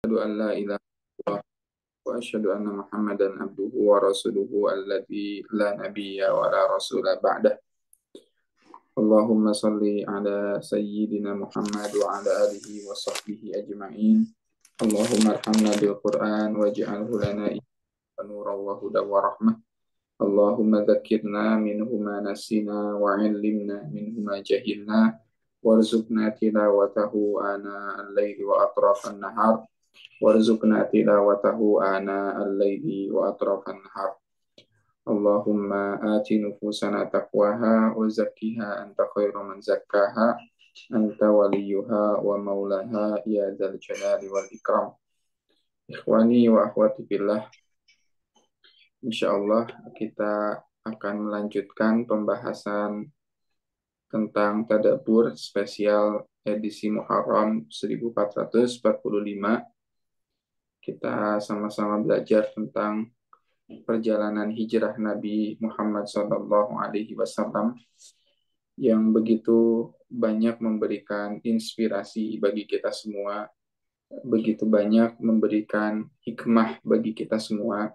أشهد أن لا إله إلا الله وأشهد أن محمدا عبده ورسوله الذي لا نبي ولا رسول بعده. اللهم صل على سيدنا محمد وعلى آله وصحبه أجمعين. اللهم ارحمنا بالقرآن واجعله لنا نورا وهدى ورحمة. اللهم ذكرنا منه ما نسينا وعلمنا منه ما جهلنا وارزقنا تلاوته آناء الليل وأطراف النهار وارزقنا تلاوته آناء الليل وأطراف النهار. اللهم آت نفوسنا تقواها وزكها أنت خير من زكاها أنت وليها ومولاها يا ذا الجلال والإكرام. Ikhwani wa akhwati billah, insyaallah kita akan melanjutkan pembahasan tentang tadabbur spesial edisi Muharram 1445. Kita sama-sama belajar tentang perjalanan hijrah Nabi Muhammad SAW yang begitu banyak memberikan inspirasi bagi kita semua, begitu banyak memberikan hikmah bagi kita semua,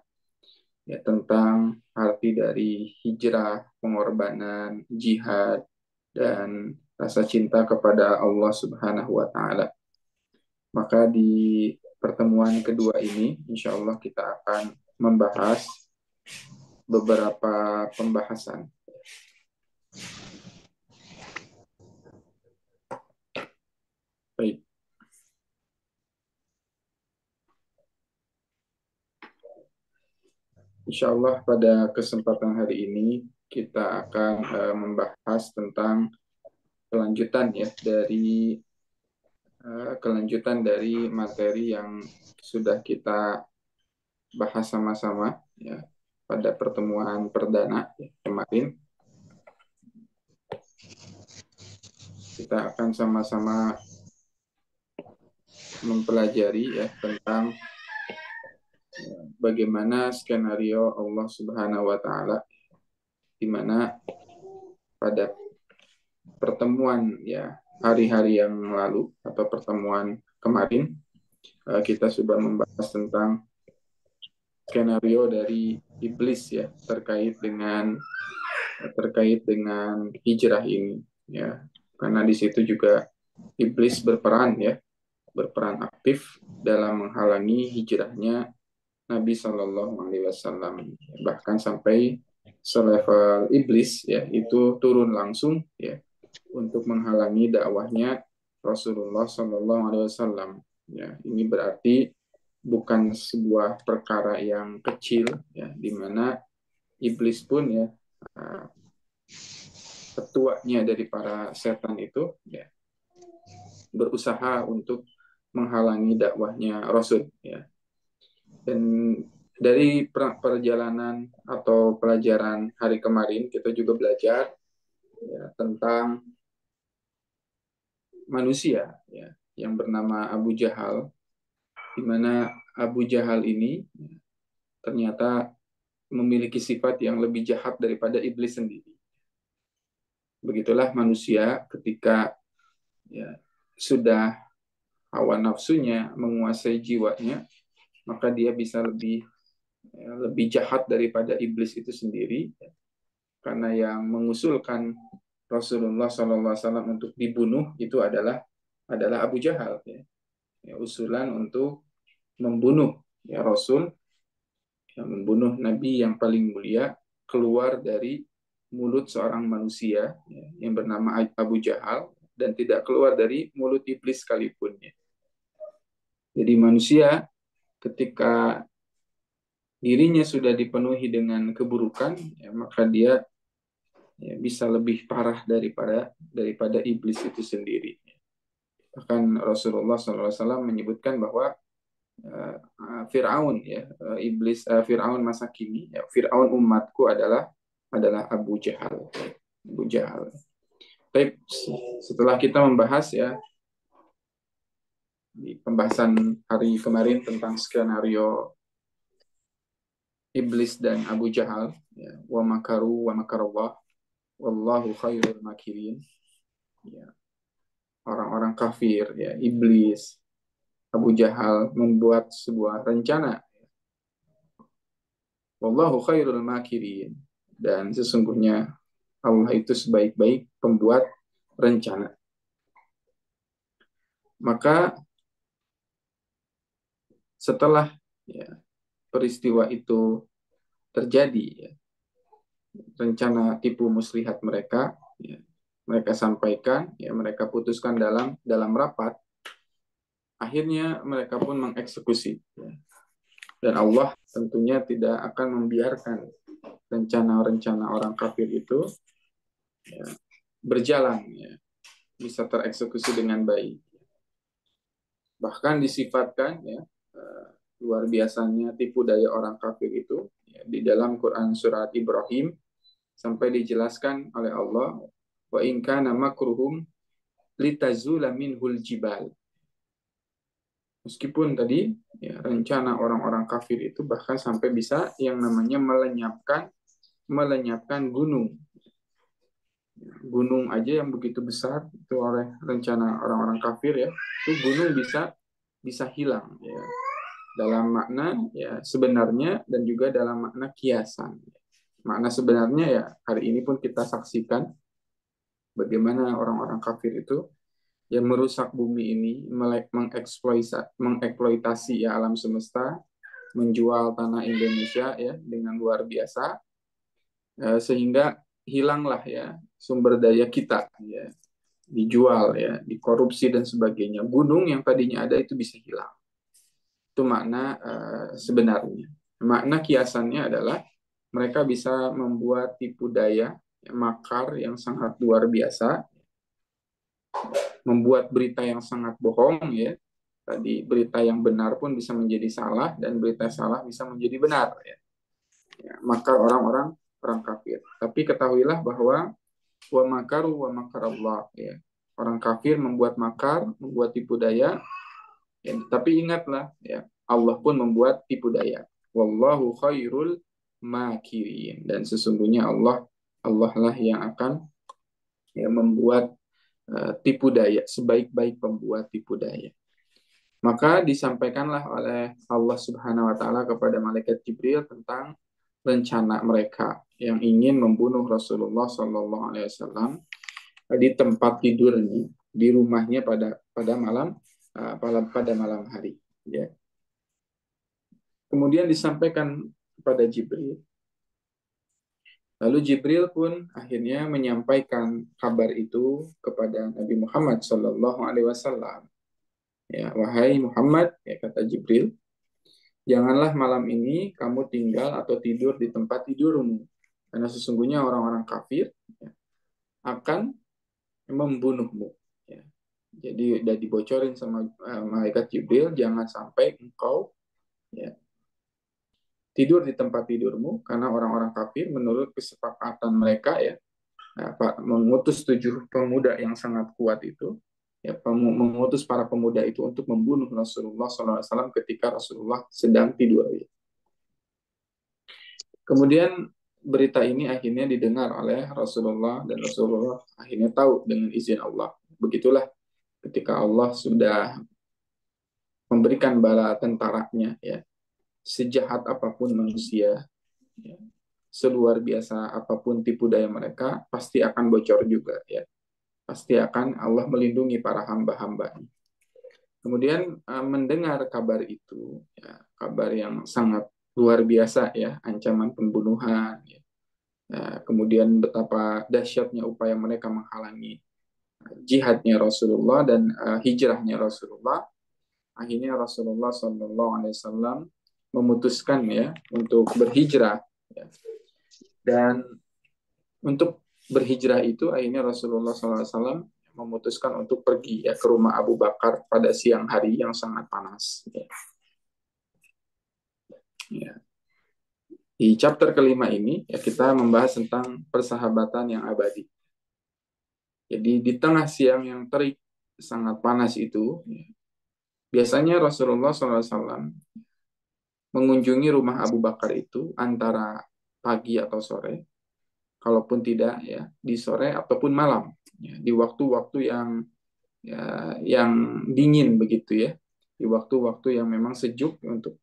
ya, tentang arti dari hijrah, pengorbanan, jihad, dan rasa cinta kepada Allah Subhanahu wa Ta'ala. Maka di pertemuan kedua ini, insya Allah kita akan membahas beberapa pembahasan. Baik. Insya Allah pada kesempatan hari ini kita akan membahas tentang kelanjutan dari materi yang sudah kita bahas sama-sama, ya, pada pertemuan perdana kemarin. Kita akan sama-sama mempelajari, ya, tentang bagaimana skenario Allah Subhanahu wa Ta'ala, di mana pada pertemuan, ya, hari-hari yang lalu atau pertemuan kemarin kita sudah membahas tentang skenario dari iblis, ya, terkait dengan hijrah ini, ya, karena di situ juga iblis berperan aktif dalam menghalangi hijrahnya Nabi Shallallahu Alaihi Wasallam, bahkan sampai selevel iblis, ya, itu turun langsung, ya, untuk menghalangi dakwahnya Rasulullah Shallallahu Alaihi Wasallam. Ya, ini berarti bukan sebuah perkara yang kecil, ya, di mana iblis pun, ya, ketuanya dari para setan itu, ya, berusaha untuk menghalangi dakwahnya Rasul, ya. Dan dari perjalanan atau pelajaran hari kemarin kita juga belajar, ya, tentang manusia, ya, yang bernama Abu Jahal, di mana Abu Jahal ini ternyata memiliki sifat yang lebih jahat daripada iblis sendiri. Begitulah manusia ketika, ya, sudah hawa nafsunya menguasai jiwanya, maka dia bisa lebih jahat daripada iblis itu sendiri, karena yang mengusulkan Rasulullah SAW untuk dibunuh itu adalah Abu Jahal, ya. Usulan untuk membunuh, ya, Rasul, yang membunuh Nabi yang paling mulia keluar dari mulut seorang manusia, ya, yang bernama Abu Jahal, dan tidak keluar dari mulut iblis sekalipun, ya. Jadi manusia ketika dirinya sudah dipenuhi dengan keburukan, ya, maka dia, ya, bisa lebih parah daripada iblis itu sendiri. Bahkan Rasulullah SAW menyebutkan bahwa Fir'aun, ya, iblis, Fir'aun masa kini, ya, Fir'aun umatku adalah Abu Jahal. Abu Jahal. Baik, setelah kita membahas, ya, di pembahasan hari kemarin tentang skenario iblis dan Abu Jahal, ya, wa makaru wa makarallah wallahu khairul makirin, ya, orang-orang kafir, ya, iblis, Abu Jahal membuat sebuah rencana. Wallahu khairul makirin. Dan sesungguhnya Allah itu sebaik-baik pembuat rencana. Maka setelah ya, peristiwa itu terjadi, ya, rencana tipu muslihat mereka, ya, mereka sampaikan, ya, mereka putuskan dalam rapat, akhirnya mereka pun mengeksekusi. Ya. Dan Allah tentunya tidak akan membiarkan rencana-rencana orang kafir itu ya, berjalan, ya, bisa tereksekusi dengan baik. Bahkan disifatkan ya luar biasanya tipu daya orang kafir itu ya, di dalam Quran surat Ibrahim sampai dijelaskan oleh Allah wa in kana makruhum litazula minhul jibal. Meskipun tadi ya, rencana orang-orang kafir itu bahkan sampai bisa yang namanya melenyapkan gunung. Gunung aja yang begitu besar itu oleh rencana orang-orang kafir ya, itu gunung bisa hilang ya. Dalam makna ya sebenarnya dan juga dalam makna kiasan. Makna sebenarnya ya hari ini pun kita saksikan bagaimana orang-orang kafir itu yang merusak bumi ini, mengeksploitasi ya alam semesta, menjual tanah Indonesia ya dengan luar biasa, sehingga hilanglah ya sumber daya kita ya, dijual ya, dikorupsi dan sebagainya. Gunung yang tadinya ada itu bisa hilang. Itu makna sebenarnya. Makna kiasannya adalah mereka bisa membuat tipu daya, makar yang sangat luar biasa, membuat berita yang sangat bohong ya. Tadi berita yang benar pun bisa menjadi salah dan berita salah bisa menjadi benar ya. Ya, makar orang kafir. Tapi ketahuilah bahwa wa makaru wa makarallah ya. Orang kafir membuat makar, membuat tipu daya, ya, tapi ingatlah ya, Allah pun membuat tipu daya. Wallahu khairul makirin, dan sesungguhnya Allah lah yang akan ya membuat tipu daya, sebaik-baik pembuat tipu daya. Maka disampaikanlah oleh Allah Subhanahu wa taala kepada malaikat Jibril tentang rencana mereka yang ingin membunuh Rasulullah Shallallahu alaihi wasallam di tempat tidurnya, di rumahnya pada malam hari ya. Kemudian disampaikan kepada Jibril. Lalu Jibril pun akhirnya menyampaikan kabar itu kepada Nabi Muhammad Shallallahu alaihi wasallam. Ya, wahai Muhammad, ya kata Jibril, janganlah malam ini kamu tinggal atau tidur di tempat tidurmu, karena sesungguhnya orang-orang kafir ya, akan membunuhmu. Ya. Jadi udah dibocorin sama malaikat Jibril, jangan sampai engkau ya, tidur di tempat tidurmu, karena orang-orang kafir menurut kesepakatan mereka ya, mengutus 7 pemuda yang sangat kuat itu, ya, mengutus para pemuda itu untuk membunuh Rasulullah SAW ketika Rasulullah sedang tidur. Ya. Kemudian berita ini akhirnya didengar oleh Rasulullah dan Rasulullah akhirnya tahu dengan izin Allah. Begitulah ketika Allah sudah memberikan bala tentaranya ya, sejahat apapun manusia ya, seluar biasa apapun tipu daya mereka pasti akan bocor juga ya, pasti akan Allah melindungi para hamba-hambanya. Kemudian mendengar kabar itu ya, kabar yang sangat luar biasa ya, ancaman pembunuhan ya. Kemudian betapa dahsyatnya upaya mereka menghalangi jihadnya Rasulullah dan hijrahnya Rasulullah. Akhirnya Rasulullah SAW memutuskan ya untuk berhijrah ya. Dan untuk berhijrah itu akhirnya Rasulullah SAW memutuskan untuk pergi ya ke rumah Abu Bakar pada siang hari yang sangat panas ya. Ya. Di chapter kelima ini ya kita membahas tentang persahabatan yang abadi. Jadi di tengah siang yang terik sangat panas itu ya, biasanya Rasulullah SAW mengunjungi rumah Abu Bakar itu antara pagi atau sore, kalaupun tidak ya di sore ataupun malam, ya, di waktu-waktu yang dingin begitu ya, di waktu-waktu yang memang sejuk untuk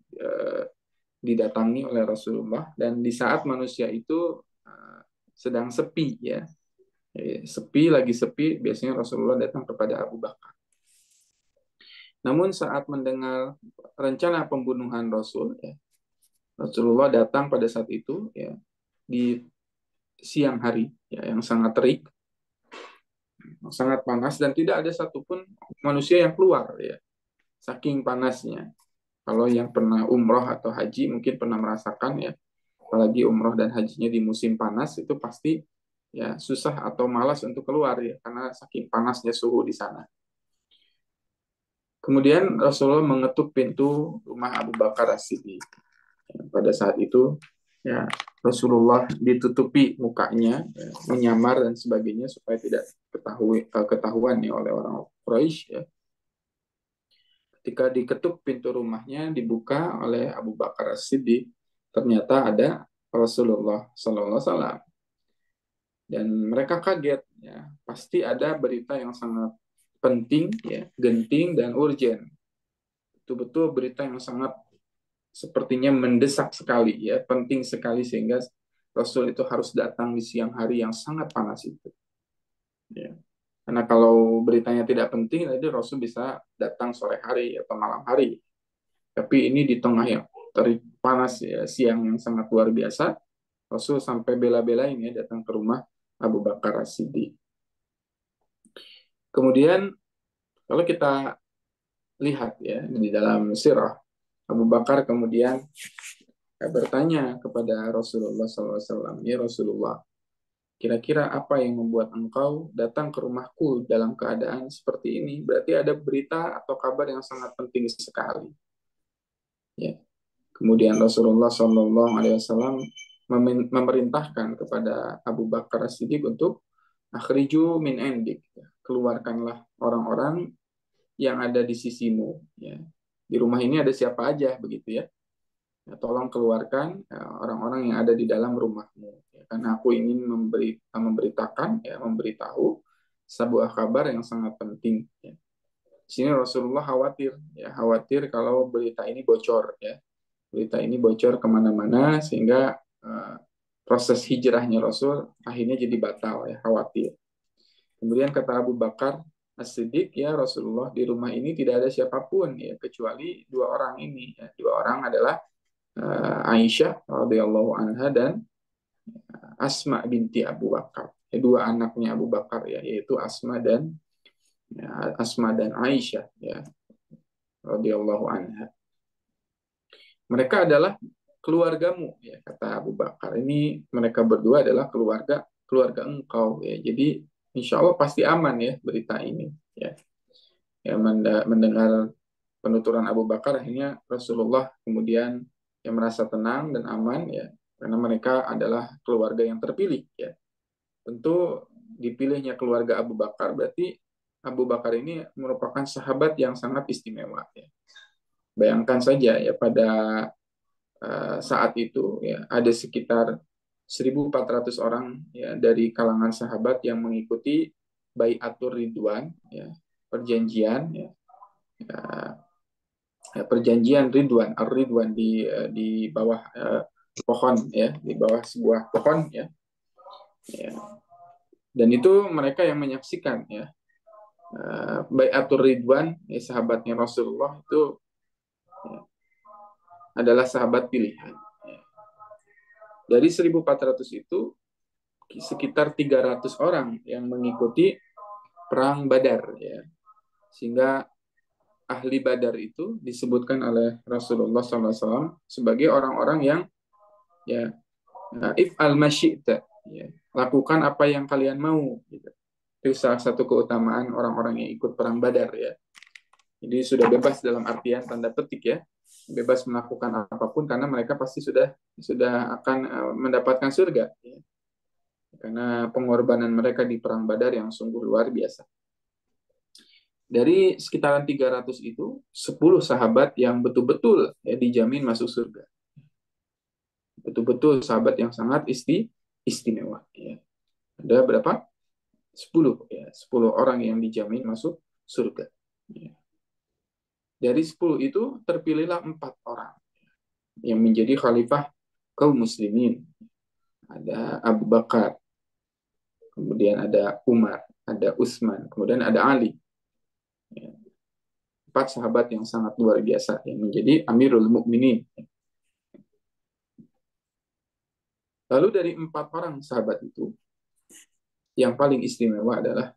didatangi oleh Rasulullah, dan di saat manusia itu sedang sepi ya. Sepi lagi sepi, biasanya Rasulullah datang kepada Abu Bakar. Namun saat mendengar rencana pembunuhan Rasul ya, Rasulullah datang pada saat itu ya, di siang hari ya, yang sangat terik, sangat panas, dan tidak ada satupun manusia yang keluar ya, saking panasnya. Kalau yang pernah umroh atau haji mungkin pernah merasakan ya, apalagi umroh dan hajinya di musim panas itu pasti ya susah atau malas untuk keluar ya, karena saking panasnya suhu di sana. Kemudian Rasulullah mengetuk pintu rumah Abu Bakar As-Siddiq. Pada saat itu ya Rasulullah ditutupi mukanya, ya, menyamar dan sebagainya supaya tidak ketahuan ya oleh orang Quraisy ya. Ketika diketuk pintu rumahnya dibuka oleh Abu Bakar As-Siddiq, ternyata ada Rasulullah Sallallahu Alaihi Wasallam, dan mereka kaget ya, pasti ada berita yang sangat penting ya, genting dan urgent. Betul-betul berita yang sangat sepertinya mendesak sekali ya, penting sekali, sehingga Rasul itu harus datang di siang hari yang sangat panas itu. Ya. Karena kalau beritanya tidak penting, jadi Rasul bisa datang sore hari atau malam hari. Tapi ini di tengah yang terik panas ya, siang yang sangat luar biasa, Rasul sampai bela-belain ya datang ke rumah Abu Bakar As-Siddiq. Kemudian kalau kita lihat ya di dalam sirah, Abu Bakar kemudian bertanya kepada Rasulullah SAW, ya Rasulullah, kira-kira apa yang membuat engkau datang ke rumahku dalam keadaan seperti ini? Berarti ada berita atau kabar yang sangat penting sekali. Ya. Kemudian Rasulullah SAW memerintahkan kepada Abu Bakar As-Siddiq untuk akhriju min endik, keluarkanlah orang-orang yang ada di sisimu. Ya. Di rumah ini ada siapa aja begitu ya. Ya, tolong keluarkan ya, orang-orang yang ada di dalam rumahmu. Ya, karena aku ingin memberitakan, ya, memberitahu sebuah kabar yang sangat penting. Ya. Di sini Rasulullah khawatir, ya, khawatir kalau berita ini bocor, ya, berita ini bocor kemana-mana sehingga proses hijrahnya Rasul akhirnya jadi batal, ya, khawatir. Kemudian kata Abu Bakar As-Siddiq, ya Rasulullah, di rumah ini tidak ada siapapun ya kecuali dua orang ini. Ya. Dua orang adalah Aisyah radhiyallahu anha dan Asma binti Abu Bakar. Ya, dua anaknya Abu Bakar ya, yaitu Asma dan Aisyah ya radhiyallahu anha. Mereka adalah keluargamu ya, kata Abu Bakar. Ini mereka berdua adalah keluarga engkau ya. Jadi insya Allah pasti aman ya berita ini ya. Ya, mendengar penuturan Abu Bakar, akhirnya Rasulullah kemudian yang merasa tenang dan aman ya, karena mereka adalah keluarga yang terpilih ya. Tentu dipilihnya keluarga Abu Bakar berarti Abu Bakar ini merupakan sahabat yang sangat istimewa ya. Bayangkan saja ya, pada saat itu ya ada sekitar 1.400 orang ya dari kalangan sahabat yang mengikuti Baiatur Ridwan ya, perjanjian ya, perjanjian Ridwan, Ar-Ridwan di bawah pohon ya, di bawah sebuah pohon ya. Ya. Dan itu mereka yang menyaksikan ya. Baiatur Ridwan, ya, sahabatnya Rasulullah itu ya, adalah sahabat pilihan. Ya. Dari 1.400 itu sekitar 300 orang yang mengikuti perang Badar ya. Sehingga ahli Badar itu disebutkan oleh Rasulullah SAW sebagai orang-orang yang ya if al masyita ya, lakukan apa yang kalian mau gitu. Itu salah satu keutamaan orang-orang yang ikut perang Badar ya. Jadi sudah bebas dalam artian tanda petik ya, bebas melakukan apapun karena mereka pasti sudah akan mendapatkan surga ya. Karena pengorbanan mereka di perang Badar yang sungguh luar biasa. Dari sekitaran 300 itu 10 sahabat yang betul-betul ya dijamin masuk surga. Betul-betul sahabat yang sangat istimewa ya. Ada berapa? 10 ya, 10 orang yang dijamin masuk surga. Ya. Dari 10 itu terpilihlah 4 orang yang menjadi khalifah kaum muslimin. Ada Abu Bakar, kemudian ada Umar, ada Utsman, kemudian ada Ali. Ya, 4 sahabat yang sangat luar biasa yang menjadi Amirul Mukminin. Lalu dari 4 orang sahabat itu, yang paling istimewa adalah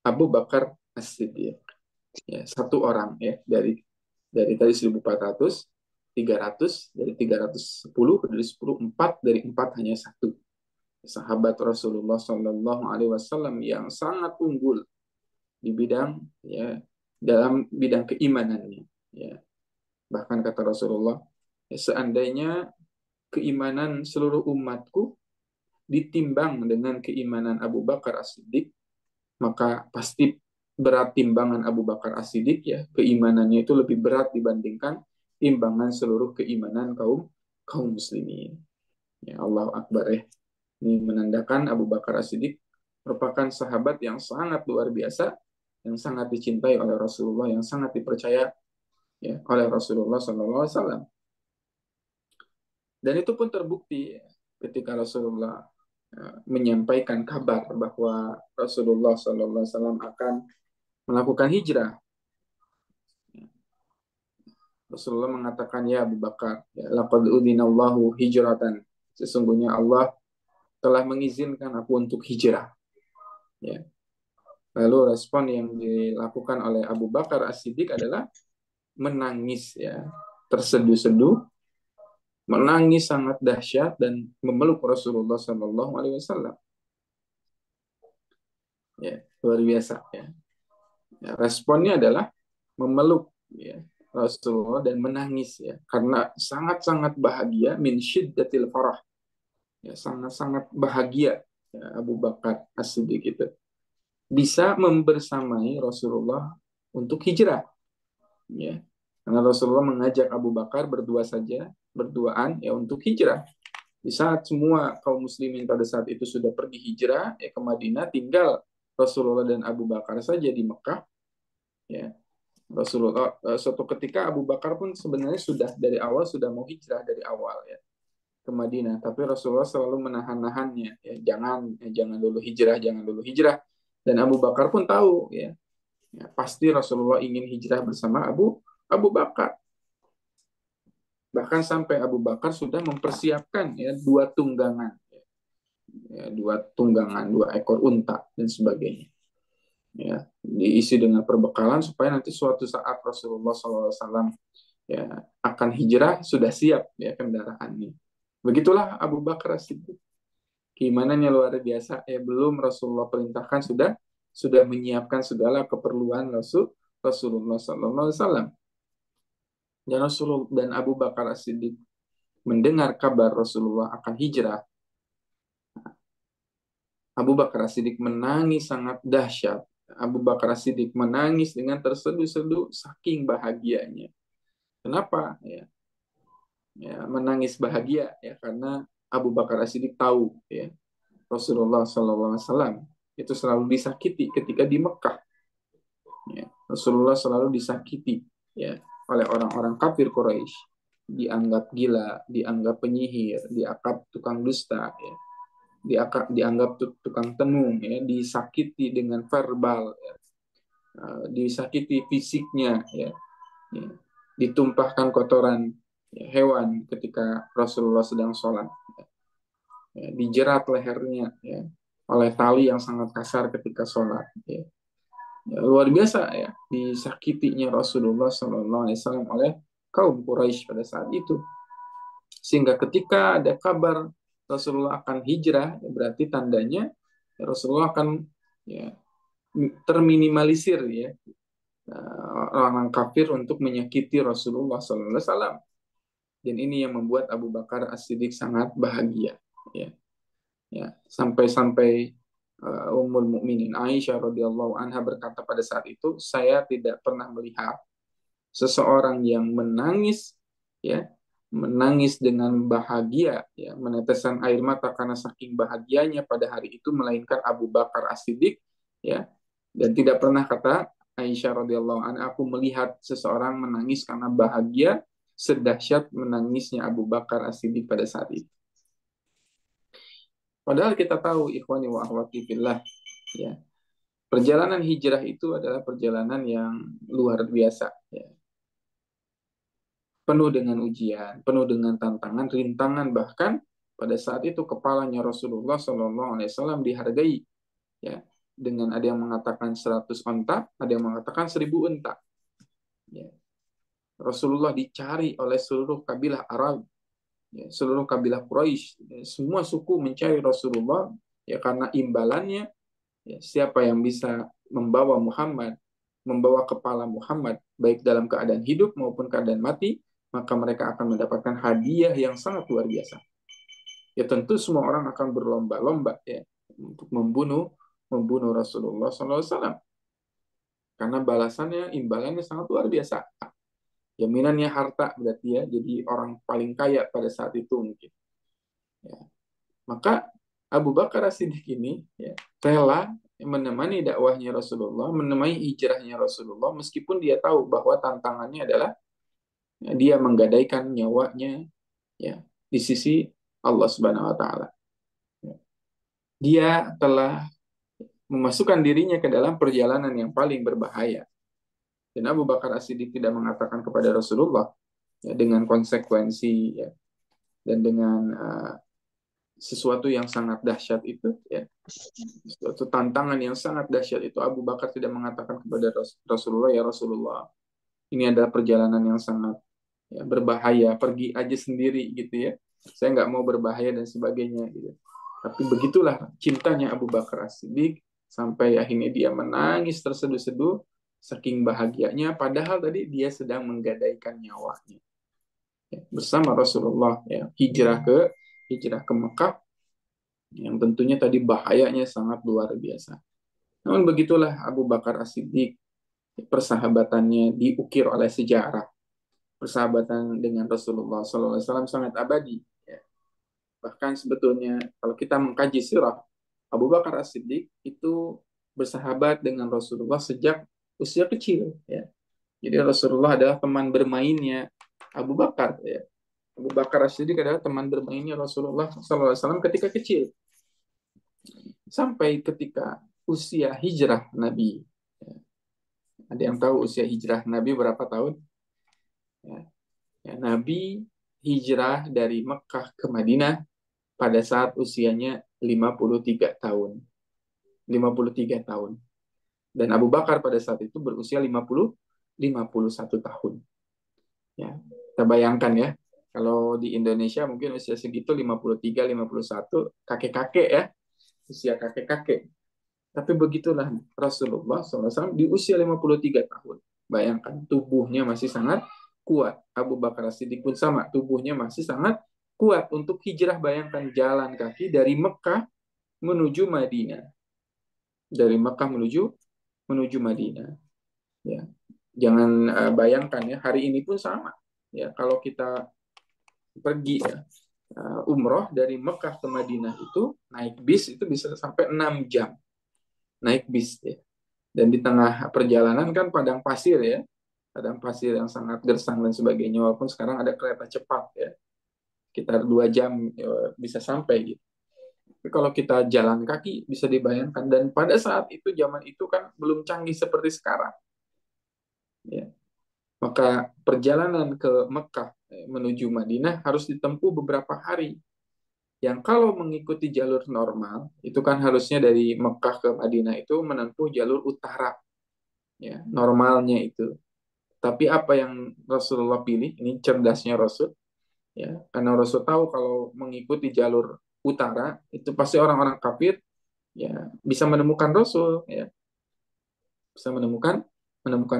Abu Bakar As-Siddiq. Ya, satu orang ya dari tadi 1.400, 300, dari 310, dari 10 4, dari 4 hanya satu. Sahabat Rasulullah Shallallahu Alaihi Wasallam yang sangat unggul di bidang ya dalam bidang keimanannya. Ya, bahkan kata Rasulullah, ya, seandainya keimanan seluruh umatku ditimbang dengan keimanan Abu Bakar As-Siddiq, maka pasti berat timbangan Abu Bakar As-Siddiq ya, keimanannya itu lebih berat dibandingkan timbangan seluruh keimanan kaum kaum muslimin. Ya Allah Akbar ya. Ini menandakan Abu Bakar As-Siddiq merupakan sahabat yang sangat luar biasa, yang sangat dicintai oleh Rasulullah, yang sangat dipercaya ya, oleh Rasulullah SAW. Dan itu pun terbukti ya, ketika Rasulullah menyampaikan kabar bahwa Rasulullah SAW akan melakukan hijrah. Rasulullah mengatakan, ya Abu Bakar, ya, laqad udzinallahu hijratan. Sesungguhnya Allah telah mengizinkan aku untuk hijrah. Ya. Lalu respon yang dilakukan oleh Abu Bakar As-Siddiq adalah menangis ya, terseduh-seduh, menangis sangat dahsyat dan memeluk Rasulullah Shallallahu Alaihi Wasallam. Ya, luar biasa ya. Ya, responnya adalah memeluk ya, Rasulullah dan menangis ya karena sangat-sangat bahagia min syiddatil farah. Ya, sangat-sangat bahagia ya, Abu Bakar As-Siddiq itu bisa membersamai Rasulullah untuk hijrah ya. Karena Rasulullah mengajak Abu Bakar berdua saja, berduaan ya untuk hijrah. Di saat semua kaum muslimin pada saat itu sudah pergi hijrah ya ke Madinah, tinggal Rasulullah dan Abu Bakar saja di Mekah ya. Rasulullah suatu ketika Abu Bakar pun sebenarnya sudah dari awal sudah mau hijrah dari awal ya ke Madinah, tapi Rasulullah selalu menahan-nahannya ya, jangan dulu hijrah, jangan dulu hijrah. Dan Abu Bakar pun tahu ya, ya pasti Rasulullah ingin hijrah bersama Abu Abu Bakar. Bahkan sampai Abu Bakar sudah mempersiapkan ya dua tunggangan, 2 ekor unta dan sebagainya. Ya, diisi dengan perbekalan supaya nanti suatu saat Rasulullah SAW ya akan hijrah sudah siap ya kendaraannya. Begitulah Abu Bakar As-Siddiq. Keimanannya luar biasa. Ya belum Rasulullah perintahkan sudah menyiapkan segala keperluan Rasulullah SAW. Dan Rasulullah dan Abu Bakar As-Siddiq mendengar kabar Rasulullah akan hijrah. Abu Bakar As-Siddiq menangis sangat dahsyat. Abu Bakar As-Siddiq menangis dengan terseduh-seduh saking bahagianya. Kenapa? Ya, menangis bahagia ya karena Abu Bakar As-Siddiq tahu ya Rasulullah SAW itu selalu disakiti ketika di Mekah. Ya, Rasulullah selalu disakiti ya oleh orang-orang kafir Quraisy, dianggap gila, dianggap penyihir, dianggap tukang dusta, ya. Dianggap tukang tenung, ya, disakiti dengan verbal, ya. Disakiti fisiknya, ya. Ya. Ditumpahkan kotoran ya, hewan ketika Rasulullah sedang sholat, ya. Dijerat lehernya ya, oleh tali yang sangat kasar ketika sholat. Ya. Ya, luar biasa ya disakitinya Rasulullah SAW oleh kaum Quraisy pada saat itu. Sehingga ketika ada kabar Rasulullah akan hijrah, ya berarti tandanya ya, Rasulullah akan ya, terminimalisir ya orang kafir untuk menyakiti Rasulullah SAW. Dan ini yang membuat Abu Bakar As-Siddiq sangat bahagia. Ya, ya sampai-sampai Ummul Mukminin Aisyah radhiyallahu anha berkata pada saat itu, saya tidak pernah melihat seseorang yang menangis ya menangis dengan bahagia ya meneteskan air mata karena saking bahagianya pada hari itu melainkan Abu Bakar As-Siddiq ya dan tidak pernah kata Aisyah radhiyallahu anha, aku melihat seseorang menangis karena bahagia sedahsyat menangisnya Abu Bakar As-Siddiq pada saat itu. Padahal kita tahu ikhwani wa akhwati fillah, ya, perjalanan hijrah itu adalah perjalanan yang luar biasa, ya. Penuh dengan ujian, penuh dengan tantangan, rintangan, bahkan pada saat itu kepalanya Rasulullah SAW dihargai, ya, dengan ada yang mengatakan 100 onta, ada yang mengatakan 1000 unta. Ya. Rasulullah dicari oleh seluruh kabilah Arab, ya, seluruh kabilah Quraisy, ya, semua suku mencari Rasulullah, ya, karena imbalannya, ya, siapa yang bisa membawa Muhammad, membawa kepala Muhammad, baik dalam keadaan hidup maupun keadaan mati, maka mereka akan mendapatkan hadiah yang sangat luar biasa. Ya tentu semua orang akan berlomba-lomba, ya, untuk membunuh Rasulullah SAW, karena balasannya, imbalannya sangat luar biasa. Jaminannya harta berarti, ya, jadi orang paling kaya pada saat itu mungkin. Ya. Maka Abu Bakar As-Siddiq ini, ya, rela menemani dakwahnya Rasulullah, menemani hijrahnya Rasulullah, meskipun dia tahu bahwa tantangannya adalah, ya, dia menggadaikan nyawanya, ya, di sisi Allah Subhanahu Wa Taala. Ya. Dia telah memasukkan dirinya ke dalam perjalanan yang paling berbahaya. Dan Abu Bakar As-Siddiq tidak mengatakan kepada Rasulullah, ya, dengan konsekuensi, ya, dan dengan sesuatu yang sangat dahsyat itu, ya, suatu tantangan yang sangat dahsyat itu, Abu Bakar tidak mengatakan kepada Rasulullah, ya Rasulullah, ini adalah perjalanan yang sangat, ya, berbahaya, pergi aja sendiri gitu, ya, saya nggak mau berbahaya dan sebagainya gitu. Tapi begitulah cintanya Abu Bakar As-Siddiq sampai akhirnya dia menangis terseduh-seduh saking bahagianya, padahal tadi dia sedang menggadaikan nyawanya, ya, bersama Rasulullah, ya, hijrah ke Mekah, yang tentunya tadi bahayanya sangat luar biasa. Namun begitulah Abu Bakar As-Siddiq, persahabatannya diukir oleh sejarah. Persahabatan dengan Rasulullah SAW sangat abadi. Ya. Bahkan sebetulnya kalau kita mengkaji sirah, Abu Bakar As-Siddiq itu bersahabat dengan Rasulullah sejak usia kecil. Ya. Jadi Rasulullah adalah teman bermainnya Abu Bakar. Ya. Abu Bakar As-Siddiq adalah teman bermainnya Rasulullah SAW ketika kecil. Sampai ketika usia hijrah Nabi. Ada yang tahu usia hijrah Nabi berapa tahun? Ya. Ya, Nabi hijrah dari Mekah ke Madinah pada saat usianya 53 tahun. 53 tahun. Dan Abu Bakar pada saat itu berusia 51 tahun. Ya, kita bayangkan, ya, kalau di Indonesia mungkin usia segitu 53, 51, kakek-kakek, ya, usia kakek-kakek. Tapi begitulah Rasulullah SAW di usia 53 tahun. Bayangkan, tubuhnya masih sangat kuat. Abu Bakar As-Siddiq pun sama, tubuhnya masih sangat kuat untuk hijrah. Bayangkan jalan kaki dari Mekah menuju Madinah. Dari Mekah menuju Madinah. Ya. Jangan bayangkan, ya, hari ini pun sama. Ya, kalau kita pergi, ya, umroh dari Mekah ke Madinah itu naik bis itu bisa sampai 6 jam. Naik bis, ya. Dan di tengah perjalanan kan padang pasir, ya, padang pasir yang sangat gersang dan sebagainya, walaupun sekarang ada kereta cepat, ya, sekitar 2 jam, ya, bisa sampai gitu. Tapi kalau kita jalan kaki bisa dibayangkan, dan pada saat itu zaman itu kan belum canggih seperti sekarang, ya. Maka perjalanan ke Mekah, menuju Madinah harus ditempuh beberapa hari, yang kalau mengikuti jalur normal itu kan harusnya dari Mekah ke Madinah itu menempuh jalur utara, ya, normalnya itu. Tapi apa yang Rasulullah pilih, ini cerdasnya Rasul, ya, karena Rasul tahu kalau mengikuti jalur utara itu pasti orang-orang kafir, ya, bisa menemukan Rasul, ya, bisa menemukan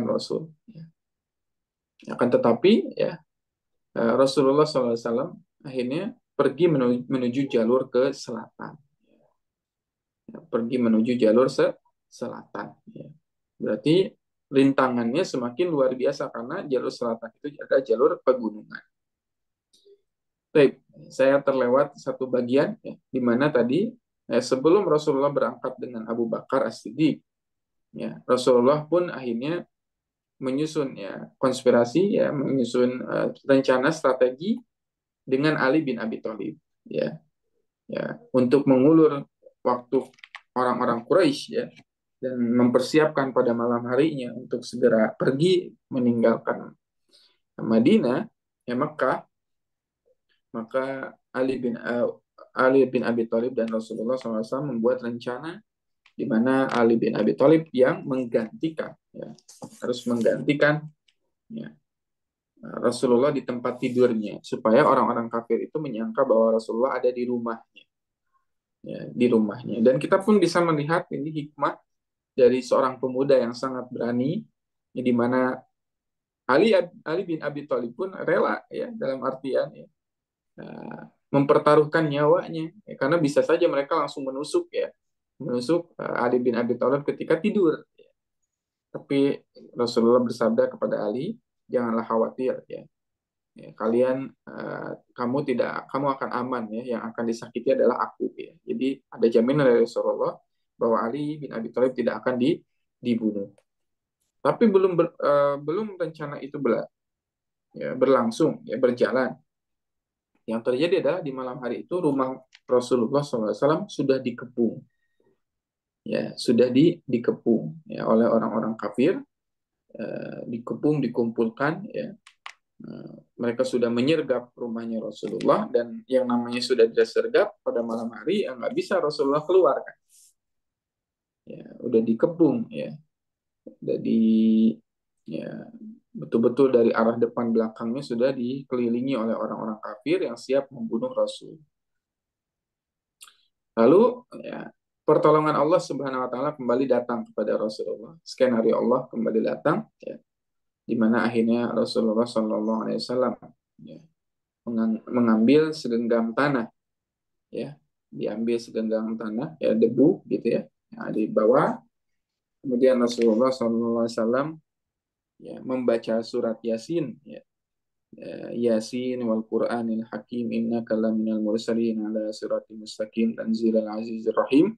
Rasul, ya. Akan tetapi, ya, Rasulullah SAW akhirnya pergi menuju jalur ke selatan, ya, pergi menuju jalur selatan, ya. Berarti rintangannya semakin luar biasa karena jalur selatan itu ada jalur pegunungan. Baik, saya terlewat satu bagian, ya, di mana tadi, sebelum Rasulullah berangkat dengan Abu Bakar As-Siddiq, Ya, Rasulullah pun akhirnya menyusun ya konspirasi ya, menyusun rencana strategi dengan Ali bin Abi Thalib ya, ya untuk mengulur waktu orang-orang Quraisy ya, dan mempersiapkan pada malam harinya untuk segera pergi meninggalkan Madinah ya, Mekah. Maka Ali bin Abi Thalib dan Rasulullah SAW membuat rencana di mana Ali bin Abi Thalib yang menggantikan ya, harus menggantikan ya, Rasulullah di tempat tidurnya supaya orang-orang kafir itu menyangka bahwa Rasulullah ada di rumahnya ya, di rumahnya. Dan kita pun bisa melihat ini hikmah dari seorang pemuda yang sangat berani ya, di mana Ali bin Abi Thalib pun rela ya, dalam artian ya, mempertaruhkan nyawanya ya, karena bisa saja mereka langsung menusuk ya, menusuk Ali bin Abi Thalib ketika tidur. Tapi Rasulullah bersabda kepada Ali, janganlah khawatir ya. Ya, kalian kamu akan aman ya, yang akan disakiti adalah aku ya. Jadi ada jaminan dari Rasulullah bahwa Ali bin Abi Thalib tidak akan dibunuh. Tapi belum rencana itu berlangsung ya, berjalan. Yang terjadi adalah di malam hari itu rumah Rasulullah SAW sudah dikepung ya, sudah dikepung ya oleh orang-orang kafir, dikepung, dikumpulkan ya. Mereka sudah menyergap rumahnya Rasulullah, dan yang namanya sudah disergap pada malam hari ya nggak bisa Rasulullah keluar kan ya, udah dikepung ya, udah ya betul-betul dari arah depan belakangnya sudah dikelilingi oleh orang-orang kafir yang siap membunuh Rasul. Lalu ya, pertolongan Allah Subhanahu wa taala kembali datang kepada Rasulullah. Skenario Allah kembali datang ya, di mana akhirnya Rasulullah Shallallahu alaihi wasallam ya, mengambil segenggam tanah ya, diambil segenggam tanah ya, debu gitu ya, nah, di bawah. Kemudian Rasulullah Shallallahu alaihi wasallam ya membaca surat Yasin ya, Yasin wal Qur'anil Hakim innaka laminal mursalin ala siratal mustaqim tanzilal azizir rahim,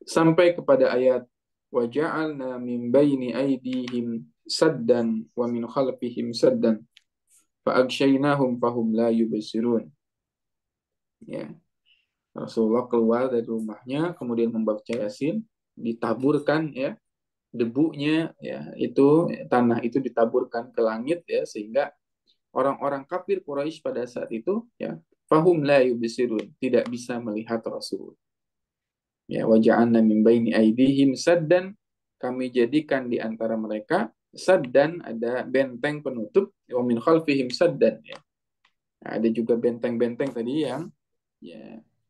sampai kepada ayat wa ja'alna min baini aydihim saddan wa min khalfihim saddan fa aghshaynahum fahum la yubsirun ya. Rasulullah keluar dari rumahnya kemudian membaca Yasin, ditaburkan ya debunya ya, itu tanah itu ditaburkan ke langit ya, sehingga orang-orang kafir Quraisy pada saat itu ya fahum la yubsirun, tidak bisa melihat Rasul. Ya, waja'alna min baini aidihim saddan, kami jadikan di antara mereka saddan, ada benteng penutup, wa min khalfihim saddan ya. Nah, ada juga benteng-benteng tadi ya,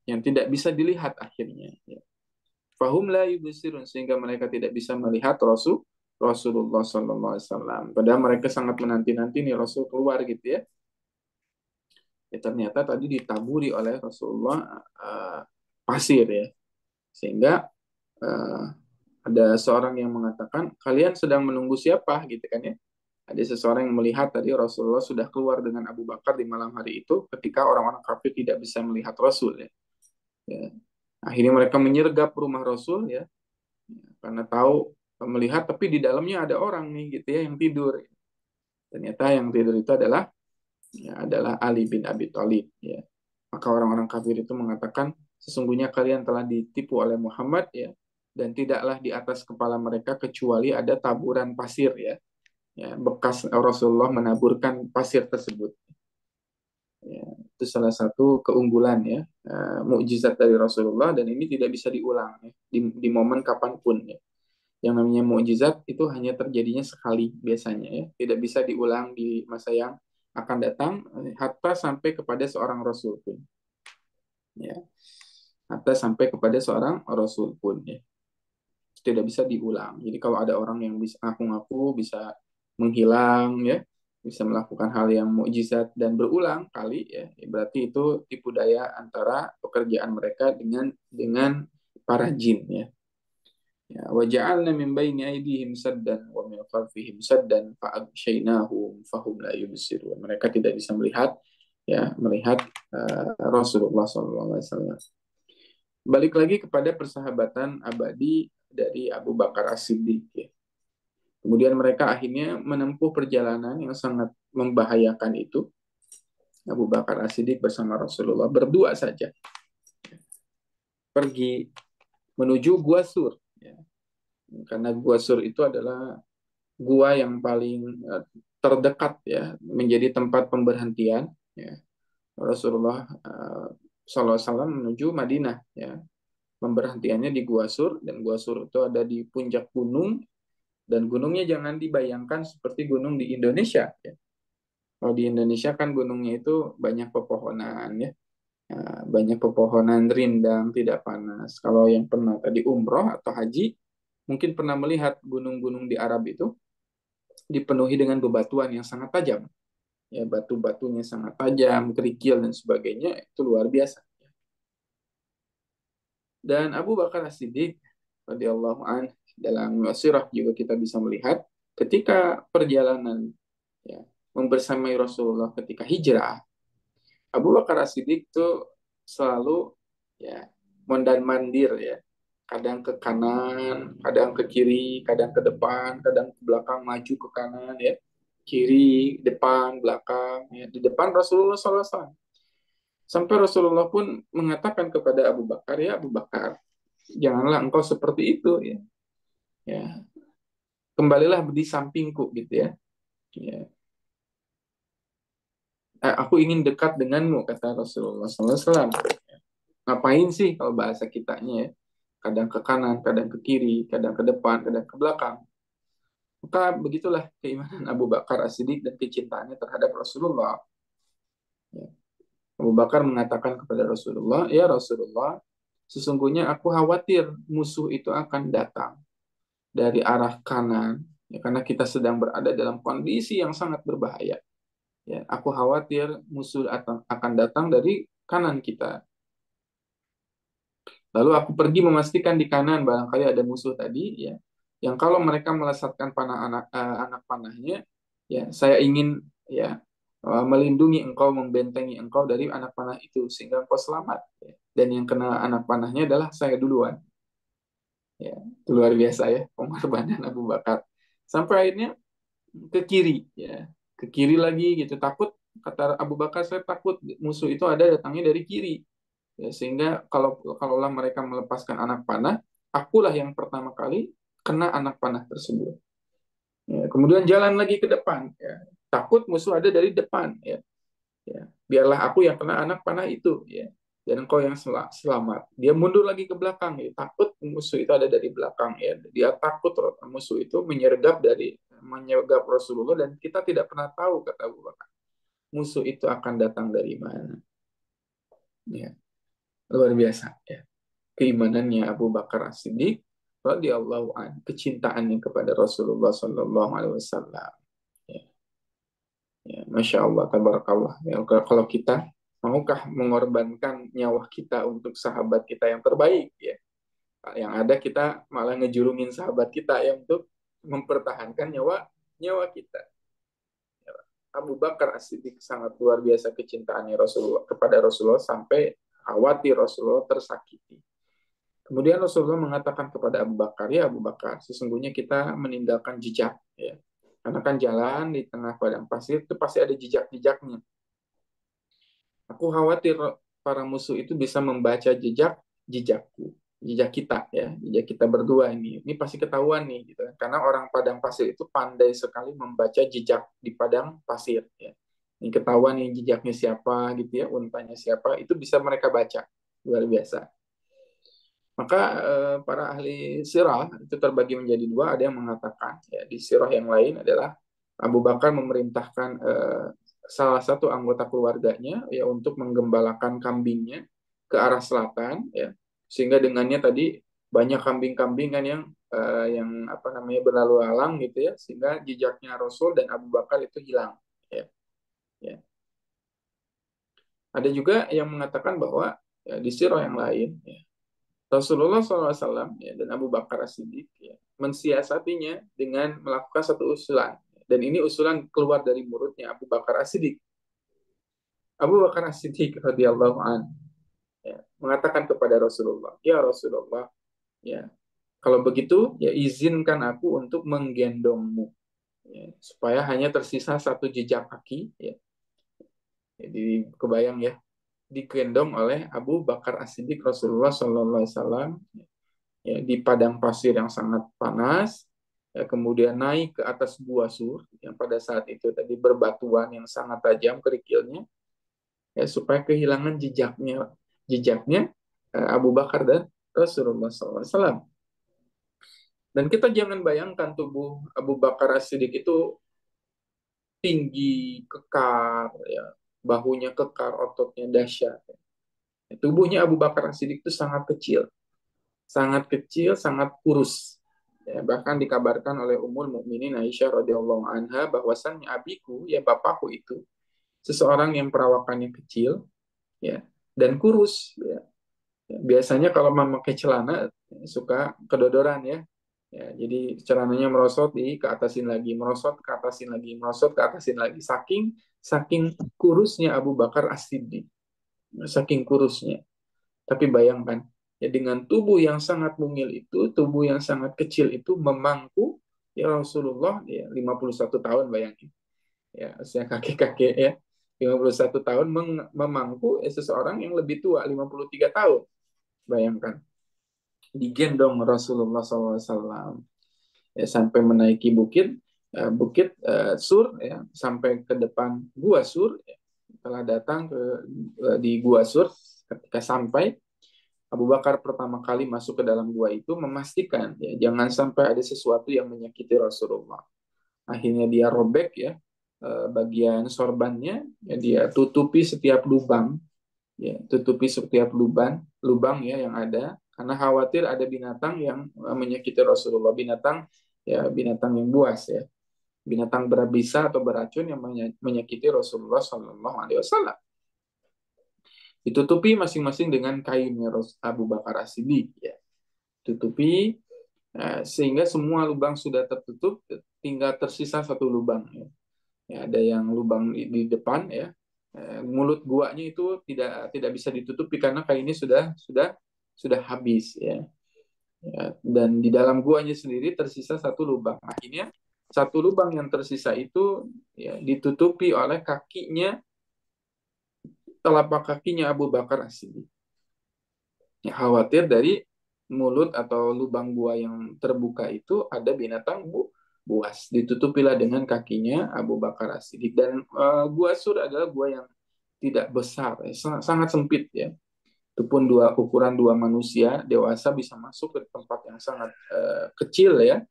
yang tidak bisa dilihat akhirnya ya. Fahum la yubsirun, sehingga mereka tidak bisa melihat Rasulullah sallallahu alaihi wasallam. Padahal mereka sangat menanti-nanti nih Rasul keluar gitu ya. Ya ternyata tadi ditaburi oleh Rasulullah pasir ya. Sehingga uh, ada seorang yang mengatakan, kalian sedang menunggu siapa gitu kan ya. Ada seseorang yang melihat tadi Rasulullah sudah keluar dengan Abu Bakar di malam hari itu ketika orang-orang kafir tidak bisa melihat Rasul ya. Ya. Akhirnya mereka menyergap rumah Rasul ya, karena tahu melihat tapi di dalamnya ada orang nih gitu ya yang tidur. Ternyata yang tidur itu adalah Ali bin Abi Thalib ya. Maka orang-orang kafir itu mengatakan, sesungguhnya kalian telah ditipu oleh Muhammad ya, dan tidaklah di atas kepala mereka kecuali ada taburan pasir ya. Ya, bekas Rasulullah menaburkan pasir tersebut. Ya, itu salah satu keunggulan ya, mukjizat dari Rasulullah, dan ini tidak bisa diulang ya, di momen kapanpun ya. Yang namanya mukjizat itu hanya terjadinya sekali biasanya ya, tidak bisa diulang di masa yang akan datang, hatta sampai kepada seorang rasul pun ya, hatta sampai kepada seorang rasul pun ya, tidak bisa diulang. Jadi kalau ada orang yang bisa ngaku-ngaku bisa menghilang ya, bisa melakukan hal yang mukjizat dan berulang kali ya, berarti itu tipu daya antara pekerjaan mereka dengan para jin ya. Ya, waja'alna min baini aydihim saddan wa min khalfihim saddan fa aghshaynahum fahum la yubsirun. Mereka tidak bisa melihat Rasulullah sallallahu alaihi wasallam. Balik lagi kepada persahabatan abadi dari Abu Bakar As-Siddiq. Ya. Kemudian mereka akhirnya menempuh perjalanan yang sangat membahayakan itu. Abu Bakar As-Siddiq bersama Rasulullah berdua saja pergi menuju Gua Sur. Ya. Karena Gua Sur itu adalah gua yang paling terdekat ya, menjadi tempat pemberhentian ya. Rasulullah SAW menuju Madinah ya. Pemberhentiannya di Gua Sur, dan Gua Sur itu ada di puncak gunung, dan gunungnya jangan dibayangkan seperti gunung di Indonesia ya. Kalau di Indonesia kan gunungnya itu banyak pepohonan ya. Banyak pepohonan rindang, tidak panas. Kalau yang pernah tadi umroh atau haji, mungkin pernah melihat gunung-gunung di Arab itu dipenuhi dengan bebatuan yang sangat tajam. Ya, batu-batunya sangat tajam, kerikil dan sebagainya, itu luar biasa. Dan Abu Bakar As-Siddiq radhiyallahu an, dalam sirah juga kita bisa melihat ketika perjalanan ya, membersamai Rasulullah ketika hijrah, Abu Bakar As-Siddiq itu selalu ya mondar mandir ya, kadang ke kanan, kadang ke kiri, kadang ke depan, kadang ke belakang, maju ke kanan ya, kiri, depan, belakang ya. Di depan Rasulullah SAW. Sampai Rasulullah pun mengatakan kepada Abu Bakar, ya Abu Bakar, janganlah engkau seperti itu ya. Ya, kembalilah di sampingku gitu ya. Ya. Aku ingin dekat denganmu, kata Rasulullah SAW. Ngapain sih kalau bahasa kitanya ya? Kadang ke kanan, kadang ke kiri, kadang ke depan, kadang ke belakang. Maka begitulah keimanan Abu Bakar As-Siddiq dan kecintaannya terhadap Rasulullah. Ya. Abu Bakar mengatakan kepada Rasulullah, ya Rasulullah, sesungguhnya aku khawatir musuh itu akan datang dari arah kanan, ya, karena kita sedang berada dalam kondisi yang sangat berbahaya. Ya, aku khawatir musuh akan datang dari kanan kita. Lalu aku pergi memastikan di kanan barangkali ada musuh tadi, ya, yang kalau mereka melesatkan panah anak panahnya, ya saya ingin ya melindungi engkau, membentengi engkau dari anak panah itu sehingga engkau selamat. Ya. Dan yang kena anak panahnya adalah saya duluan. Ya, itu luar biasa ya pengorbanan Abu Bakar. Sampai akhirnya ke kiri, ya, ke kiri lagi gitu. Takut, kata Abu Bakar, saya takut musuh itu ada datangnya dari kiri. Ya, sehingga kalaulah mereka melepaskan anak panah, akulah yang pertama kali kena anak panah tersebut. Ya, kemudian jalan lagi ke depan. Ya. Takut musuh ada dari depan. Ya. Ya. Biarlah aku yang kena anak panah itu. Ya. Dan engkau yang selamat. Dia mundur lagi ke belakang. Ya. Takut musuh itu ada dari belakang. Ya. Dia takut musuh itu menyergap Rasulullah, dan kita tidak pernah tahu, kata Abu Bakar, musuh itu akan datang dari mana. Ya. Luar biasa. Ya. Keimanannya Abu Bakar As-Siddiq radhiyallahu an, kecintaannya kepada Rasulullah sallallahu alaihi wasallam. Ya, ya, Masya Allah, tabarakallah. Ya, kalau kita maukah mengorbankan nyawa kita untuk sahabat kita yang terbaik, ya. Yang ada kita malah ngejurungin sahabat kita yang untuk mempertahankan nyawa nyawa kita. Ya, Abu Bakar As-Siddiq sangat luar biasa kecintaannya Rasulullah kepada Rasulullah sampai khawatir Rasulullah tersakiti. Kemudian Rasulullah mengatakan kepada Abu Bakar, ya Abu Bakar, sesungguhnya kita meninggalkan jejak. Ya. Karena kan jalan di tengah padang pasir itu pasti ada jejak-jejaknya. Aku khawatir para musuh itu bisa membaca jejakku, jejak kita ya, jejak kita berdua ini. Ini pasti ketahuan nih, gitu. Karena orang padang pasir itu pandai sekali membaca jejak di padang pasir. Ya. Ini ketahuan nih jejaknya siapa, gitu ya, untanya siapa, itu bisa mereka baca, luar biasa. Maka para ahli sirah itu terbagi menjadi dua. Ada yang mengatakan ya, di sirah yang lain adalah Abu Bakar memerintahkan salah satu anggota keluarganya ya untuk menggembalakan kambingnya ke arah selatan ya, sehingga dengannya tadi banyak kambing-kambing kan yang apa namanya berlalu lalang gitu ya, sehingga jejaknya Rasul dan Abu Bakar itu hilang ya. Ya. Ada juga yang mengatakan bahwa ya, di sirah yang lain ya, Rasulullah SAW ya, dan Abu Bakar As-Siddiq ya, mensiasatinya dengan melakukan satu usulan. Dan ini usulan keluar dari mulutnya Abu Bakar As-Siddiq. Abu Bakar As-Siddiq radhiyallahu an ya, mengatakan kepada Rasulullah, ya Rasulullah, ya Kalau begitu, ya izinkan aku untuk menggendongmu, ya, supaya hanya tersisa satu jejak kaki. Ya. Jadi kebayang ya, digendong oleh Abu Bakar As-Siddiq Rasulullah SAW, ya, di padang pasir yang sangat panas, ya, kemudian naik ke atas gua Sur yang pada saat itu tadi berbatuan yang sangat tajam kerikilnya, ya, supaya kehilangan jejaknya Abu Bakar dan Rasulullah SAW. Dan kita jangan bayangkan tubuh Abu Bakar As-Siddiq itu tinggi, kekar, ya, bahunya kekar, ototnya dahsyat. Tubuhnya Abu Bakar As-Siddiq itu sangat kecil, sangat kurus. Ya, bahkan dikabarkan oleh Ummul Mukminin Aisyah radhiyallahu anha bahwasannya abiku, ya bapakku itu seseorang yang perawakannya kecil, ya, dan kurus. Ya. Biasanya kalau memakai celana suka kedodoran ya. Ya, jadi celananya merosot di keatasin lagi, merosot ke atasin lagi, merosot ke atasin lagi. Saking saking kurusnya Abu Bakar As-Siddiq, saking kurusnya. Tapi bayangkan, ya dengan tubuh yang sangat mungil itu, tubuh yang sangat kecil itu memangku ya Rasulullah ya 51 tahun bayangin. Ya, usia kakek-kakek ya. 51 tahun memangku ya, seseorang yang lebih tua 53 tahun. Bayangkan, digendong Rasulullah SAW ya, sampai menaiki bukit Sur ya, sampai ke depan gua Sur ya. Setelah datang di gua Sur, ketika sampai Abu Bakar pertama kali masuk ke dalam gua itu memastikan ya jangan sampai ada sesuatu yang menyakiti Rasulullah. Akhirnya dia robek ya bagian sorbannya, ya, dia tutupi setiap lubang, ya tutupi setiap lubang ya yang ada, karena khawatir ada binatang yang menyakiti Rasulullah, binatang yang buas ya, binatang berbisa atau beracun yang menyakiti Rasulullah Shallallahu Alaihi Wasallam. Ditutupi masing-masing dengan kainnya Abu Bakar As-Siddiq ya. Tutupi sehingga semua lubang sudah tertutup, tinggal tersisa satu lubang ya. Ya, ada yang lubang di depan ya. Mulut guanya itu tidak bisa ditutupi karena kainnya sudah habis ya. Ya. Dan di dalam guanya sendiri tersisa satu lubang. Akhirnya satu lubang yang tersisa itu ya ditutupi oleh telapak kakinya Abu Bakar As-Siddiq. Ya, khawatir dari mulut atau lubang gua yang terbuka itu ada binatang buas. Ditutupilah dengan kakinya Abu Bakar As-Siddiq. Dan gua Sur adalah gua yang tidak besar, sangat sempit ya. Itu pun ukuran dua manusia dewasa bisa masuk ke tempat yang sangat kecil ya,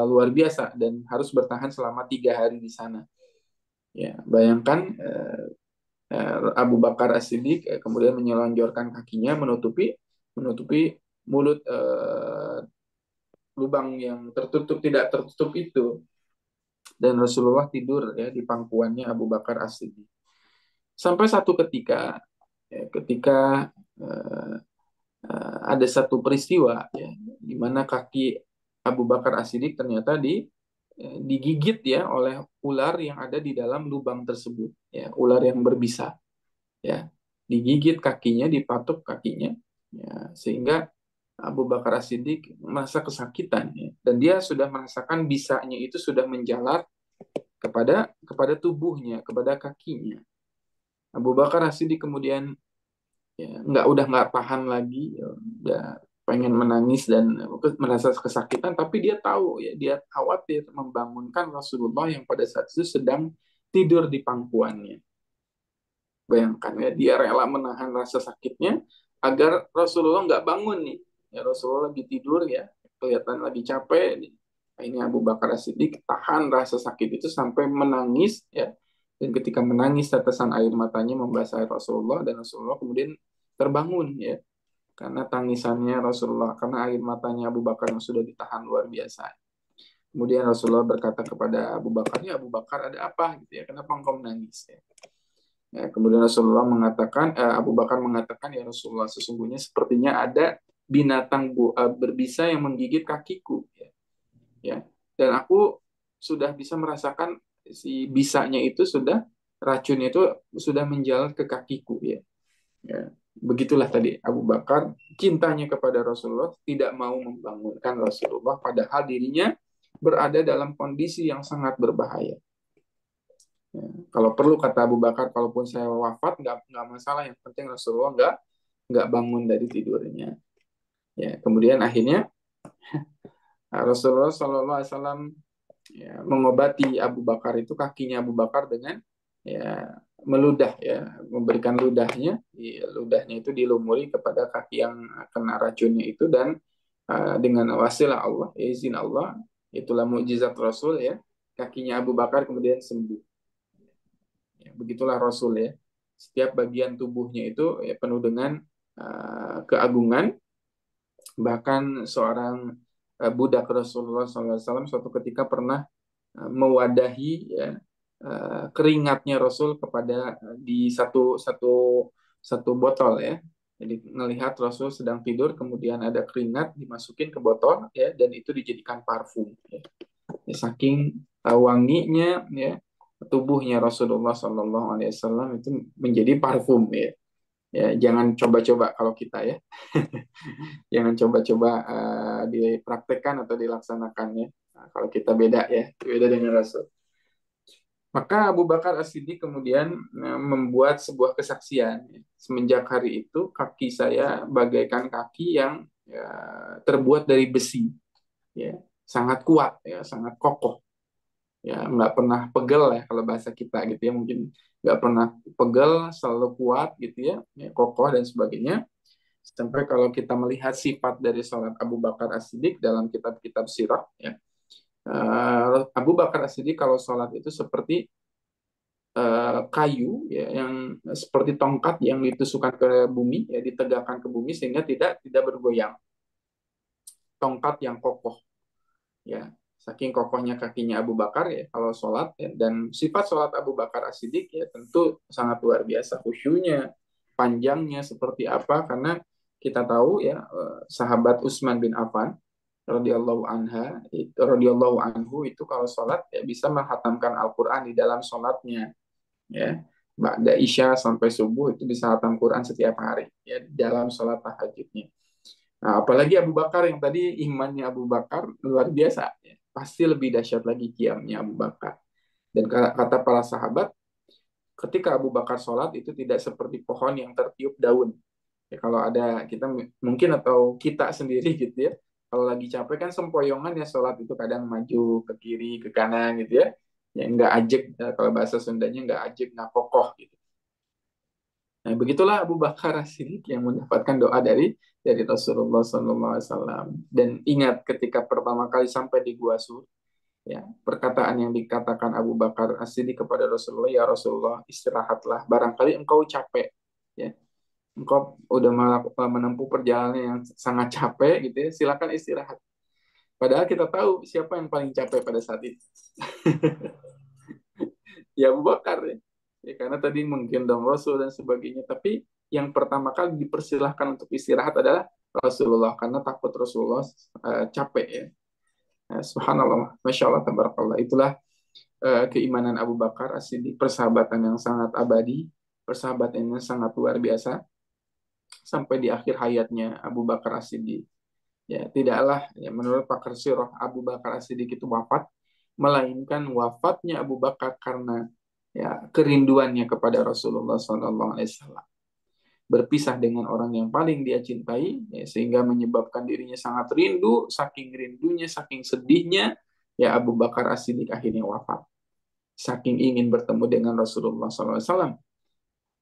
luar biasa, dan harus bertahan selama 3 hari di sana. Ya, bayangkan Abu Bakar As-Siddiq kemudian menyelonjorkan kakinya menutupi mulut lubang yang tidak tertutup itu, dan Rasulullah tidur ya di pangkuannya Abu Bakar As-Siddiq. Sampai satu ketika ketika uh, ada satu peristiwa ya, di mana kaki Abu Bakar As-Siddiq ternyata digigit ya oleh ular yang ada di dalam lubang tersebut ya, ular yang berbisa ya, digigit kakinya, dipatuk kakinya ya, sehingga Abu Bakar As-Siddiq merasa kesakitan ya, dan dia sudah merasakan bisanya itu sudah menjalar kepada tubuhnya, kepada kakinya. Abu Bakar As-Siddiq kemudian ya, udah nggak tahan lagi ya, udah pengen menangis dan merasa kesakitan, tapi dia tahu ya, dia khawatir membangunkan Rasulullah yang pada saat itu sedang tidur di pangkuannya. Bayangkan ya, dia rela menahan rasa sakitnya agar Rasulullah nggak bangun nih. Ya, Rasulullah lagi tidur ya, kelihatan lagi capek. Ini Abu Bakar As-Siddiq tahan rasa sakit itu sampai menangis ya. Dan ketika menangis, tetesan air matanya membasahi Rasulullah, dan Rasulullah kemudian terbangun ya. Karena tangisannya Rasulullah, karena air matanya Abu Bakar yang sudah ditahan luar biasa. Kemudian Rasulullah berkata kepada Abu Bakar, ya Abu Bakar, ada apa gitu ya? Kenapa engkau menangis ya? Ya, kemudian Rasulullah mengatakan, Abu Bakar mengatakan, ya Rasulullah, sesungguhnya sepertinya ada binatang berbisa yang menggigit kakiku, ya. Dan aku sudah bisa merasakan si bisanya itu racunnya itu sudah menjalar ke kakiku, ya. Ya. Begitulah tadi Abu Bakar cintanya kepada Rasulullah tidak mau membangunkan Rasulullah padahal dirinya berada dalam kondisi yang sangat berbahaya. Ya, kalau perlu kata Abu Bakar, kalaupun saya wafat nggak masalah, yang penting Rasulullah nggak bangun dari tidurnya. Ya, kemudian akhirnya Rasulullah SAW ya, mengobati Abu Bakar itu kakinya Abu Bakar dengan ya meludah ya memberikan ludahnya ludahnya itu dilumuri kepada kaki yang kena racunnya itu dan dengan wasilah Allah ya, izin Allah itulah mukjizat Rasul ya kakinya Abu Bakar kemudian sembuh ya, begitulah Rasul ya setiap bagian tubuhnya itu ya, penuh dengan keagungan bahkan seorang budak Rasulullah SAW suatu ketika pernah mewadahi ya, keringatnya Rasul kepada di satu satu satu botol ya. Jadi melihat Rasul sedang tidur, kemudian ada keringat dimasukin ke botol ya, dan itu dijadikan parfum. Ya. Ya, saking wanginya ya tubuhnya Rasulullah Shallallahu Alaihi Wasallam itu menjadi parfum ya. Ya, jangan coba-coba kalau kita ya, jangan coba-coba dipraktekkan atau dilaksanakan ya. Nah, kalau kita beda ya, beda dengan Rasul. Maka Abu Bakar As-Siddiq kemudian membuat sebuah kesaksian. Semenjak hari itu kaki saya bagaikan kaki yang ya, terbuat dari besi, ya, sangat kuat, ya, sangat kokoh, ya, nggak pernah pegel ya kalau bahasa kita gitu ya mungkin nggak pernah pegel, selalu kuat gitu ya, ya kokoh dan sebagainya. Sampai kalau kita melihat sifat dari sholat Abu Bakar As-Siddiq dalam kitab-kitab sirah, ya, Abu Bakar As-Siddiq kalau sholat itu seperti kayu ya, yang seperti tongkat yang ditusukkan ke bumi ya ditegakkan ke bumi sehingga tidak bergoyang tongkat yang kokoh ya saking kokohnya kakinya Abu Bakar ya kalau sholat ya. Dan sifat sholat Abu Bakar As-Siddiq ya tentu sangat luar biasa khusyunya panjangnya seperti apa karena kita tahu ya sahabat Utsman bin Affan radhiyallahu anhu itu kalau sholat ya bisa menghatamkan Al-Quran di dalam sholatnya ya Ba'da Isya sampai subuh itu bisa hatam Quran setiap hari ya dalam sholat tahajudnya. Nah, apalagi Abu Bakar yang tadi imannya Abu Bakar luar biasa ya. Pasti lebih dahsyat lagi qiyamnya Abu Bakar. Dan kata para sahabat ketika Abu Bakar sholat itu tidak seperti pohon yang tertiup daun. Ya, kalau ada kita mungkin atau kita sendiri gitu ya kalau lagi capek kan sempoyongan ya sholat itu kadang maju ke kiri ke kanan gitu ya nggak ajek kalau bahasa Sundanya nggak ajek nggak kokoh gitu. Nah, begitulah Abu Bakar As-Siddiq yang mendapatkan doa dari Rasulullah SAW. Dan ingat ketika pertama kali sampai di Gua Sur, ya, perkataan yang dikatakan Abu Bakar As-Siddiq kepada Rasulullah, ya Rasulullah istirahatlah, barangkali engkau capek, ya, engkau udah menempuh perjalanan yang sangat capek gitu ya, silakan istirahat. Padahal kita tahu siapa yang paling capek pada saat itu. Ya Abu Bakar ya. Ya, karena tadi menggendong Rasul dan sebagainya. Tapi yang pertama kali dipersilahkan untuk istirahat adalah Rasulullah karena takut Rasulullah capek ya. Subhanallah, masya Allah, tabarakallah. Itulah keimanan Abu Bakar As-Siddiq, persahabatan yang sangat abadi, persahabatan yang sangat luar biasa sampai di akhir hayatnya Abu Bakar As-Siddiq. Ya, tidaklah ya, menurut pakar sirah Abu Bakar As-Siddiq itu wafat, melainkan wafatnya Abu Bakar karena ya kerinduannya kepada Rasulullah SAW. Berpisah dengan orang yang paling dia cintai, ya, sehingga menyebabkan dirinya sangat rindu, saking rindunya, saking sedihnya, ya Abu Bakar As-Siddiq akhirnya wafat. Saking ingin bertemu dengan Rasulullah SAW,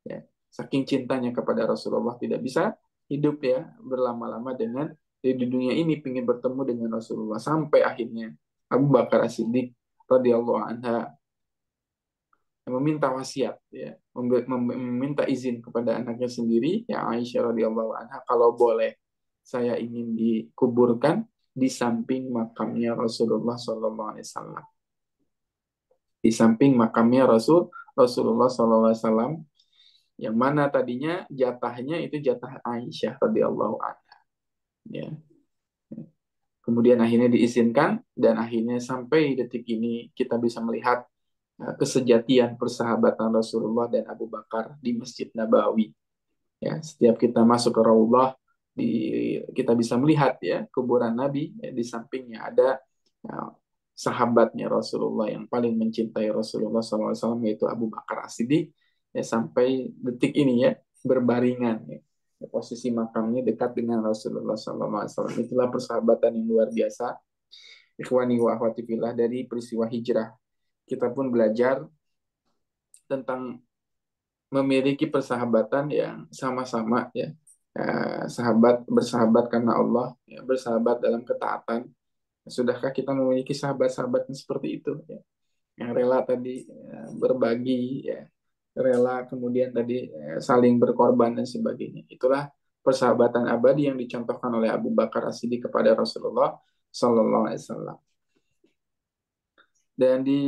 ya, saking cintanya kepada Rasulullah tidak bisa hidup ya berlama-lama dengan di dunia ini ingin bertemu dengan Rasulullah sampai akhirnya Abu Bakar As-Siddiq radhiyallahu anha meminta wasiat ya meminta izin kepada anaknya sendiri ya Aisyah radhiyallahu anha kalau boleh saya ingin dikuburkan di samping makamnya Rasulullah sallallahu alaihi wasallam di samping makamnya Rasulullah sallallahu alaihi wasallam yang mana tadinya jatahnya itu jatah Aisyah radhiyallahu anha ya. Kemudian akhirnya diizinkan dan akhirnya sampai detik ini kita bisa melihat kesejatian persahabatan Rasulullah dan Abu Bakar di Masjid Nabawi. Ya, setiap kita masuk ke Raudhah, kita bisa melihat ya kuburan Nabi, ya, di sampingnya ada ya, sahabatnya Rasulullah yang paling mencintai Rasulullah SAW, yaitu Abu Bakar As-Siddiq, ya, sampai detik ini ya berbaringan ya. Ya, posisi makamnya dekat dengan Rasulullah SAW. Itulah persahabatan yang luar biasa. Ikhwani wa akhwati fillah, dari peristiwa hijrah kita pun belajar tentang memiliki persahabatan yang sama-sama ya. Sahabat bersahabat karena Allah, ya, bersahabat dalam ketaatan. Sudahkah kita memiliki sahabat-sahabat yang seperti itu ya? Yang rela tadi ya, berbagi ya, rela kemudian tadi saling berkorban dan sebagainya. Itulah persahabatan abadi yang dicontohkan oleh Abu Bakar As-Siddiq kepada Rasulullah Sallallahu Alaihi Wasallam. Dan di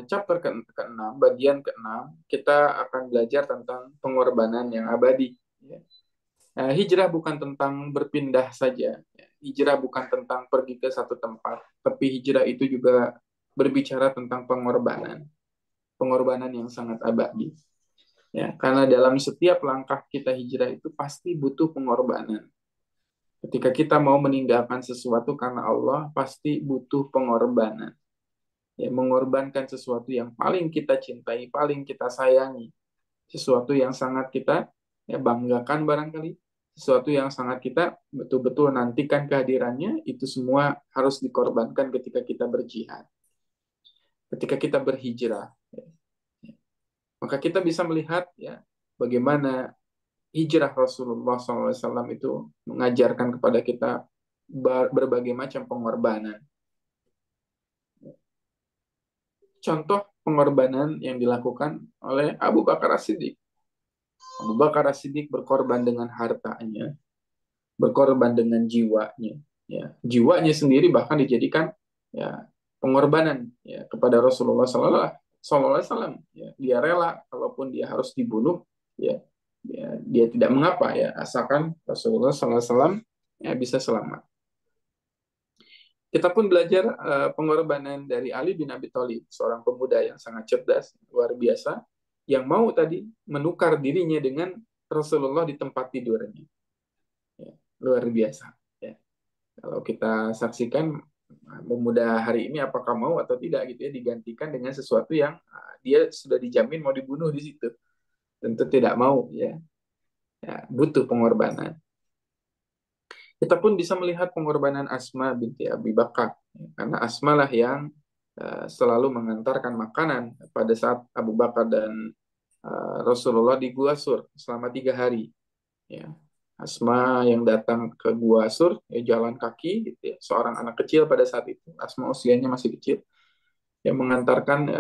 chapter ke-6, bagian ke-6, kita akan belajar tentang pengorbanan yang abadi. Ya. Hijrah bukan tentang berpindah saja. Ya. Hijrah bukan tentang pergi ke satu tempat, tapi hijrah itu juga berbicara tentang pengorbanan. Pengorbanan yang sangat abadi. Ya, karena dalam setiap langkah kita hijrah itu pasti butuh pengorbanan. Ketika kita mau meninggalkan sesuatu karena Allah, pasti butuh pengorbanan. Ya, mengorbankan sesuatu yang paling kita cintai, paling kita sayangi, sesuatu yang sangat kita ya banggakan barangkali, sesuatu yang sangat kita betul-betul nantikan kehadirannya, itu semua harus dikorbankan ketika kita berjihad, ketika kita berhijrah. Maka kita bisa melihat ya bagaimana hijrah Rasulullah SAW itu mengajarkan kepada kita berbagai macam pengorbanan. Contoh pengorbanan yang dilakukan oleh Abu Bakar As-Siddiq. Abu Bakar As-Siddiq berkorban dengan hartanya, berkorban dengan jiwanya. Ya, jiwanya sendiri bahkan dijadikan ya pengorbanan ya kepada Rasulullah SAW. Ya, dia rela kalaupun dia harus dibunuh, ya, ya dia tidak mengapa ya asalkan Rasulullah SAW ya bisa selamat. Kita pun belajar pengorbanan dari Ali bin Abi Thalib, seorang pemuda yang sangat cerdas, luar biasa, yang mau tadi menukar dirinya dengan Rasulullah di tempat tidurnya. Ya, luar biasa. Ya. Kalau kita saksikan pemuda hari ini apakah mau atau tidak gitu ya digantikan dengan sesuatu yang dia sudah dijamin mau dibunuh di situ. Tentu tidak mau ya. Ya, butuh pengorbanan. Kita pun bisa melihat pengorbanan Asma binti Abi Bakar. Karena Asma lah yang selalu mengantarkan makanan pada saat Abu Bakar dan Rasulullah di Gua Sur selama 3 hari. Ya. Asma yang datang ke Gua Sur, ya, jalan kaki, gitu ya. Seorang anak kecil pada saat itu, Asma usianya masih kecil, yang mengantarkan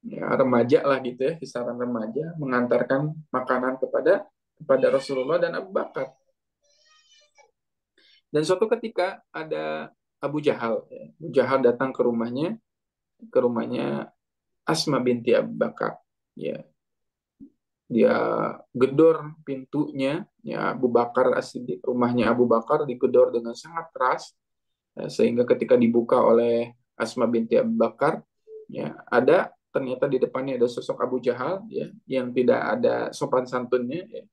ya, remaja lah gitu ya, kisaran remaja, mengantarkan makanan kepada Rasulullah dan Abu Bakar. Dan suatu ketika ada Abu Jahal, ya. Abu Jahal datang ke rumahnya Asma binti Abu Bakar. Ya, dia gedor pintunya, ya Abu Bakar As-Siddiq, rumahnya Abu Bakar digedor dengan sangat keras, ya, sehingga ketika dibuka oleh Asma binti Abu Bakar, ya ada ternyata di depannya ada sosok Abu Jahal, ya, yang tidak ada sopan santunnya, ya,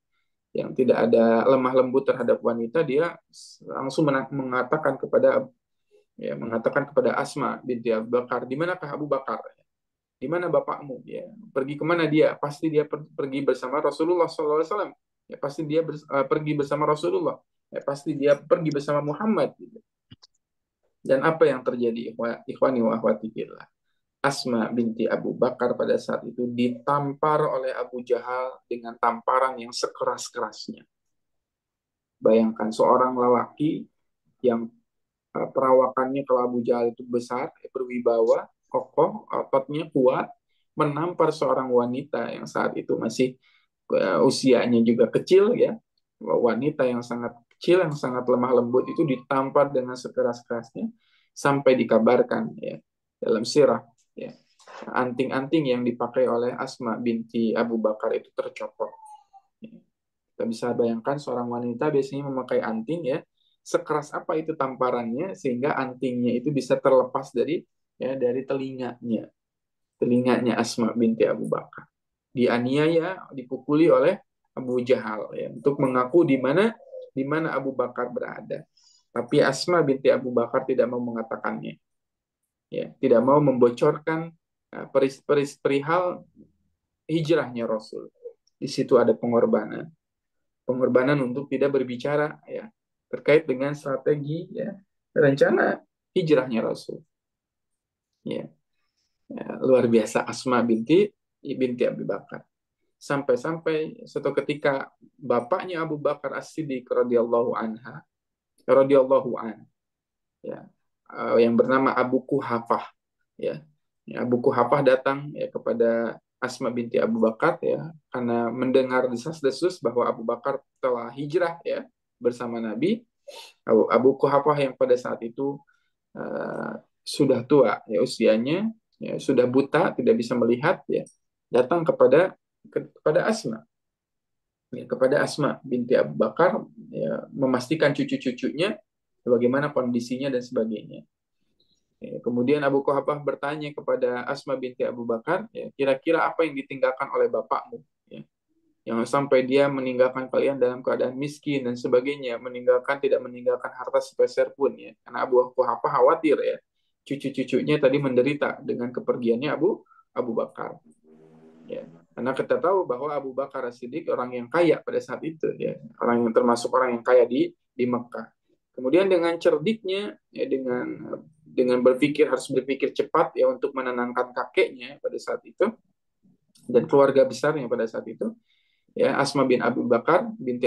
yang tidak ada lemah lembut terhadap wanita. Dia langsung mengatakan kepada Asma binti Abu Bakar, di manakah Abu Bakar? Di mana bapakmu? Ya, pergi kemana dia? Pasti dia pergi bersama Rasulullah SAW. Ya, pasti dia pergi bersama Rasulullah. Ya, pasti dia pergi bersama Muhammad. Gitu. Dan apa yang terjadi? Ikhwani wa akhwati fillah. Asma binti Abu Bakar pada saat itu ditampar oleh Abu Jahal dengan tamparan yang sekeras-kerasnya. Bayangkan seorang lelaki yang perawakannya kalau Abu Jahal itu besar, berwibawa, kokoh, ototnya kuat, menampar seorang wanita yang saat itu masih usianya juga kecil ya, wanita yang sangat kecil, yang sangat lemah lembut itu ditampar dengan sekeras-kerasnya sampai dikabarkan ya dalam sirah ya anting-anting yang dipakai oleh Asma binti Abu Bakar itu tercopot. Kita bisa bayangkan seorang wanita biasanya memakai anting ya, sekeras apa itu tamparannya sehingga antingnya itu bisa terlepas dari telinganya Asma binti Abu Bakar. Dianiaya, dipukuli oleh Abu Jahal ya, untuk mengaku di mana Abu Bakar berada. Tapi Asma binti Abu Bakar tidak mau mengatakannya, ya, tidak mau membocorkan perihal hijrahnya Rasul. Di situ ada pengorbanan untuk tidak berbicara ya terkait dengan strategi ya rencana hijrahnya Rasul. Ya, ya, luar biasa Asma binti Abu Bakar. Sampai-sampai suatu ketika bapaknya Abu Bakar As-Siddiq radhiyallahu an, ya, yang bernama Abu Kuhafah, ya. Ya, Abu Kuhafah datang ya kepada Asma binti Abu Bakar ya karena mendengar desas-desus bahwa Abu Bakar telah hijrah ya bersama Nabi. Abu Kuhafah yang pada saat itu sudah tua ya usianya, ya, sudah buta, tidak bisa melihat ya, datang kepada Asma, ya, kepada Asma binti Abu Bakar ya, memastikan cucu-cucunya bagaimana kondisinya dan sebagainya. Ya, kemudian Abu Kuhafah bertanya kepada Asma binti Abu Bakar, ya, kira-kira apa yang ditinggalkan oleh bapakmu? Ya, yang sampai dia meninggalkan kalian dalam keadaan miskin dan sebagainya, tidak meninggalkan harta sepeser pun ya. Karena Abu Kuhafah khawatir ya, cucu-cucunya tadi menderita dengan kepergiannya Abu Bakar. Ya, karena kita tahu bahwa Abu Bakar As-Siddiq orang yang kaya pada saat itu ya, termasuk orang yang kaya di Mekah. Kemudian dengan cerdiknya ya, dengan harus berpikir cepat ya untuk menenangkan kakeknya pada saat itu dan keluarga besarnya pada saat itu, ya, Asma binti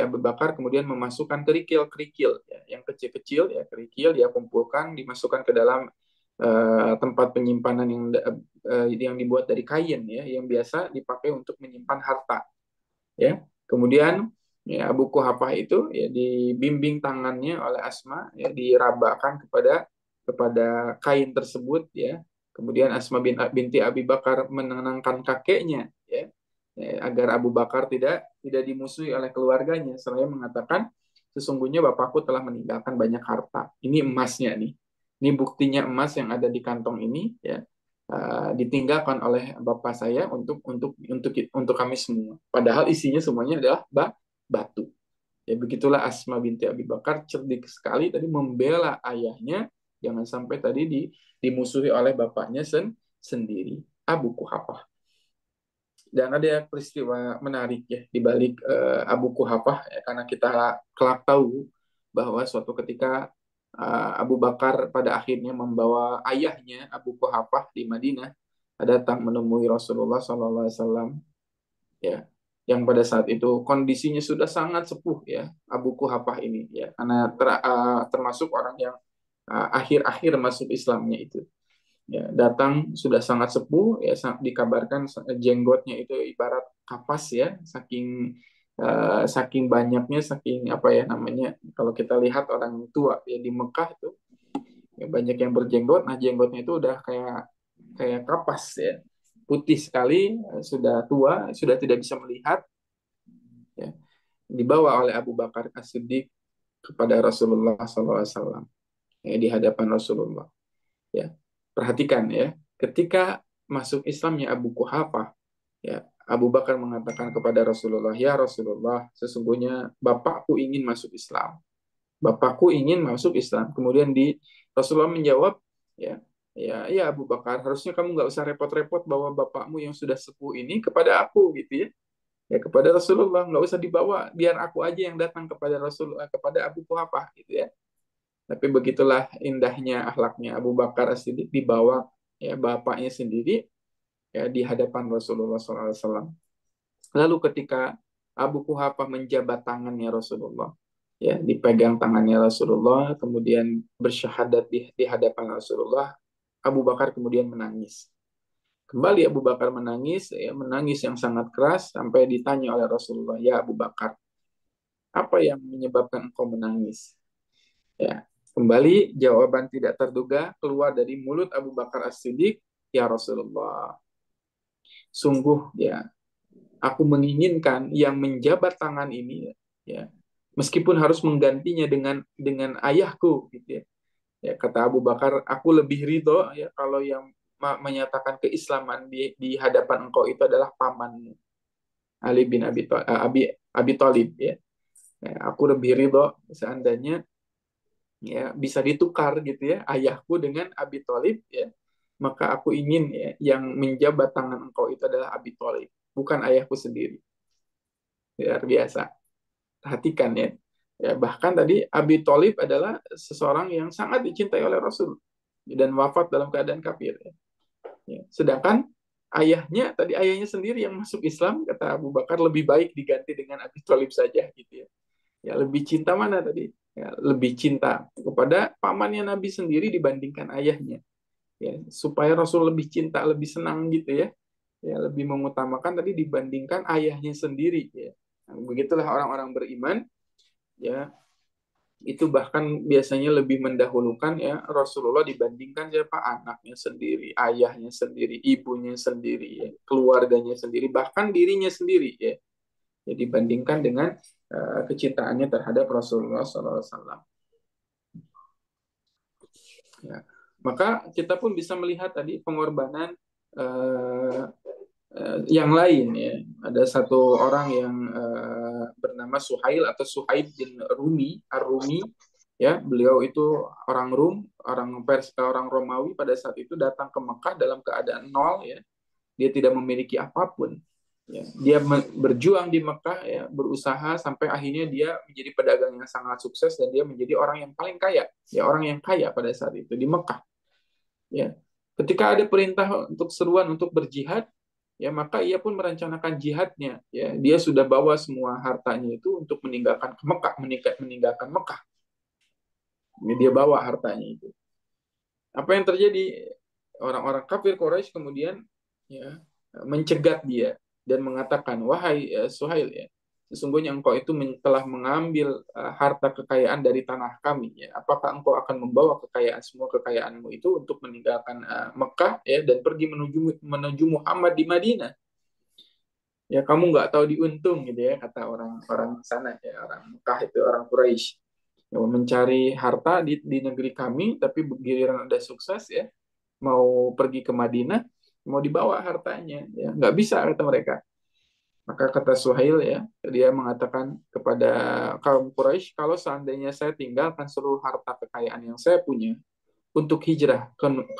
Abu Bakar kemudian memasukkan kerikil-kerikil ya, yang kecil-kecil ya, kerikil dia kumpulkan dimasukkan ke dalam tempat penyimpanan yang dibuat dari kain ya, yang biasa dipakai untuk menyimpan harta ya. Kemudian ya, Abu Kuhafah itu ya dibimbing tangannya oleh Asma ya, dirabakan kepada kain tersebut ya. Kemudian Asma binti Abi Bakar menenangkan kakeknya ya, agar Abu Bakar tidak dimusuhi oleh keluarganya. Seraya mengatakan, sesungguhnya bapakku telah meninggalkan banyak harta. Ini emasnya nih. Ini buktinya emas yang ada di kantong ini ya. Ditinggalkan oleh bapak saya untuk kami semua. Padahal isinya semuanya adalah batu. Ya begitulah Asma binti Abi Bakar cerdik sekali tadi membela ayahnya jangan sampai tadi dimusuhi oleh bapaknya sendiri Abu Kuhafah. Dan ada peristiwa menarik ya di balik Abu Kuhafah ya, karena kita kelak tahu bahwa suatu ketika Abu Bakar pada akhirnya membawa ayahnya Abu Kuhafah di Madinah datang menemui Rasulullah SAW ya, yang pada saat itu kondisinya sudah sangat sepuh ya Abu Kuhafah ini ya karena termasuk orang yang akhir-akhir masuk Islamnya itu ya, datang sudah sangat sepuh ya, dikabarkan jenggotnya itu ibarat kapas ya, saking banyaknya, saking apa ya namanya, kalau kita lihat orang tua ya di Mekah itu ya, banyak yang berjenggot. Nah jenggotnya itu udah kayak kayak kapas ya, putih sekali, sudah tua, sudah tidak bisa melihat ya, dibawa oleh Abu Bakar As-Siddiq kepada Rasulullah SAW ya, di hadapan Rasulullah ya. Perhatikan ya, ketika masuk Islamnya Abu Kuhafah, ya, Abu Bakar mengatakan kepada Rasulullah, ya Rasulullah, sesungguhnya bapakku ingin masuk Islam. Bapakku ingin masuk Islam. Kemudian Rasulullah menjawab, ya, ya Abu Bakar, harusnya kamu nggak usah repot-repot bawa bapakmu yang sudah sepuh ini kepada aku gitu ya. Ya kepada Rasulullah nggak usah dibawa, biar aku aja yang datang kepada Rasulullah, kepada Abu Kuhafah gitu ya. Tapi begitulah indahnya akhlaknya Abu Bakar As-Siddiq dibawa ya bapaknya sendiri ya di hadapan Rasulullah SAW. Lalu ketika Abu Kuhafah menjabat tangannya Rasulullah, ya dipegang tangannya Rasulullah, kemudian bersyahadat di hadapan Rasulullah, Abu Bakar kemudian menangis. Kembali Abu Bakar menangis, ya menangis yang sangat keras sampai ditanya oleh Rasulullah, ya Abu Bakar, apa yang menyebabkan engkau menangis? Ya, kembali jawaban tidak terduga keluar dari mulut Abu Bakar As-Siddiq, ya Rasulullah, sungguh ya aku menginginkan yang menjabat tangan ini ya meskipun harus menggantinya dengan ayahku gitu ya. Ya kata Abu Bakar, aku lebih ridho ya kalau yang menyatakan keislaman di hadapan engkau itu adalah pamanmu. Ali bin Abi Thalib ya. Aku lebih ridho seandainya ya bisa ditukar gitu ya ayahku dengan Abi Thalib ya, maka aku ingin ya yang menjabat tangan engkau itu adalah Abi Thalib, bukan ayahku sendiri. Luar biasa. Perhatikan ya. Ya, bahkan tadi Abi Thalib adalah seseorang yang sangat dicintai oleh Rasul dan wafat dalam keadaan kafir. Ya. Ya. Sedangkan ayahnya sendiri yang masuk Islam, kata Abu Bakar lebih baik diganti dengan Abi Thalib saja gitu ya. Ya lebih cinta mana tadi? Ya, lebih cinta kepada pamannya Nabi sendiri dibandingkan ayahnya. Ya, supaya Rasul lebih cinta, lebih senang gitu ya. Ya lebih mengutamakan tadi dibandingkan ayahnya sendiri ya. Nah, begitulah orang-orang beriman ya, itu bahkan biasanya lebih mendahulukan ya Rasulullah dibandingkan siapa, anaknya sendiri, ayahnya sendiri, ibunya sendiri, ya, keluarganya sendiri, bahkan dirinya sendiri ya, ya dibandingkan dengan kecintaannya terhadap Rasulullah SAW. Ya. Maka kita pun bisa melihat tadi pengorbanan uh, yang lain ya. Ada satu orang yang bernama Suhail atau Suhaib bin Rumi, Ar-Rumi ya. Beliau itu orang Rum, orang Romawi pada saat itu datang ke Mekah dalam keadaan nol ya. Dia tidak memiliki apapun. Ya, dia berjuang di Mekah ya, berusaha sampai akhirnya dia menjadi pedagang yang sangat sukses dan dia menjadi orang yang paling kaya, ya orang yang kaya pada saat itu di Mekah. Ya, ketika ada perintah untuk seruan untuk berjihad, ya maka ia pun merencanakan jihadnya. Ya, dia sudah bawa semua hartanya itu untuk meninggalkan ke Mekah, meninggalkan Mekah. Ini dia bawa hartanya itu. Apa yang terjadi? Orang-orang kafir Quraisy kemudian ya mencegat dia dan mengatakan, wahai Suhail ya, sesungguhnya engkau itu telah mengambil harta kekayaan dari tanah kami ya. Apakah engkau akan membawa semua kekayaanmu itu untuk meninggalkan Mekah ya dan pergi menuju Muhammad di Madinah? Ya kamu nggak tahu diuntung gitu ya, kata orang-orang sana ya, orang Mekah itu, orang Quraisy. Ya, mencari harta di negeri kami, tapi giliran udah sukses ya, mau pergi ke Madinah, mau dibawa hartanya, ya nggak bisa kata mereka. Maka kata Suhail ya, dia mengatakan kepada kaum Quraisy, kalau seandainya saya tinggalkan seluruh harta kekayaan yang saya punya untuk hijrah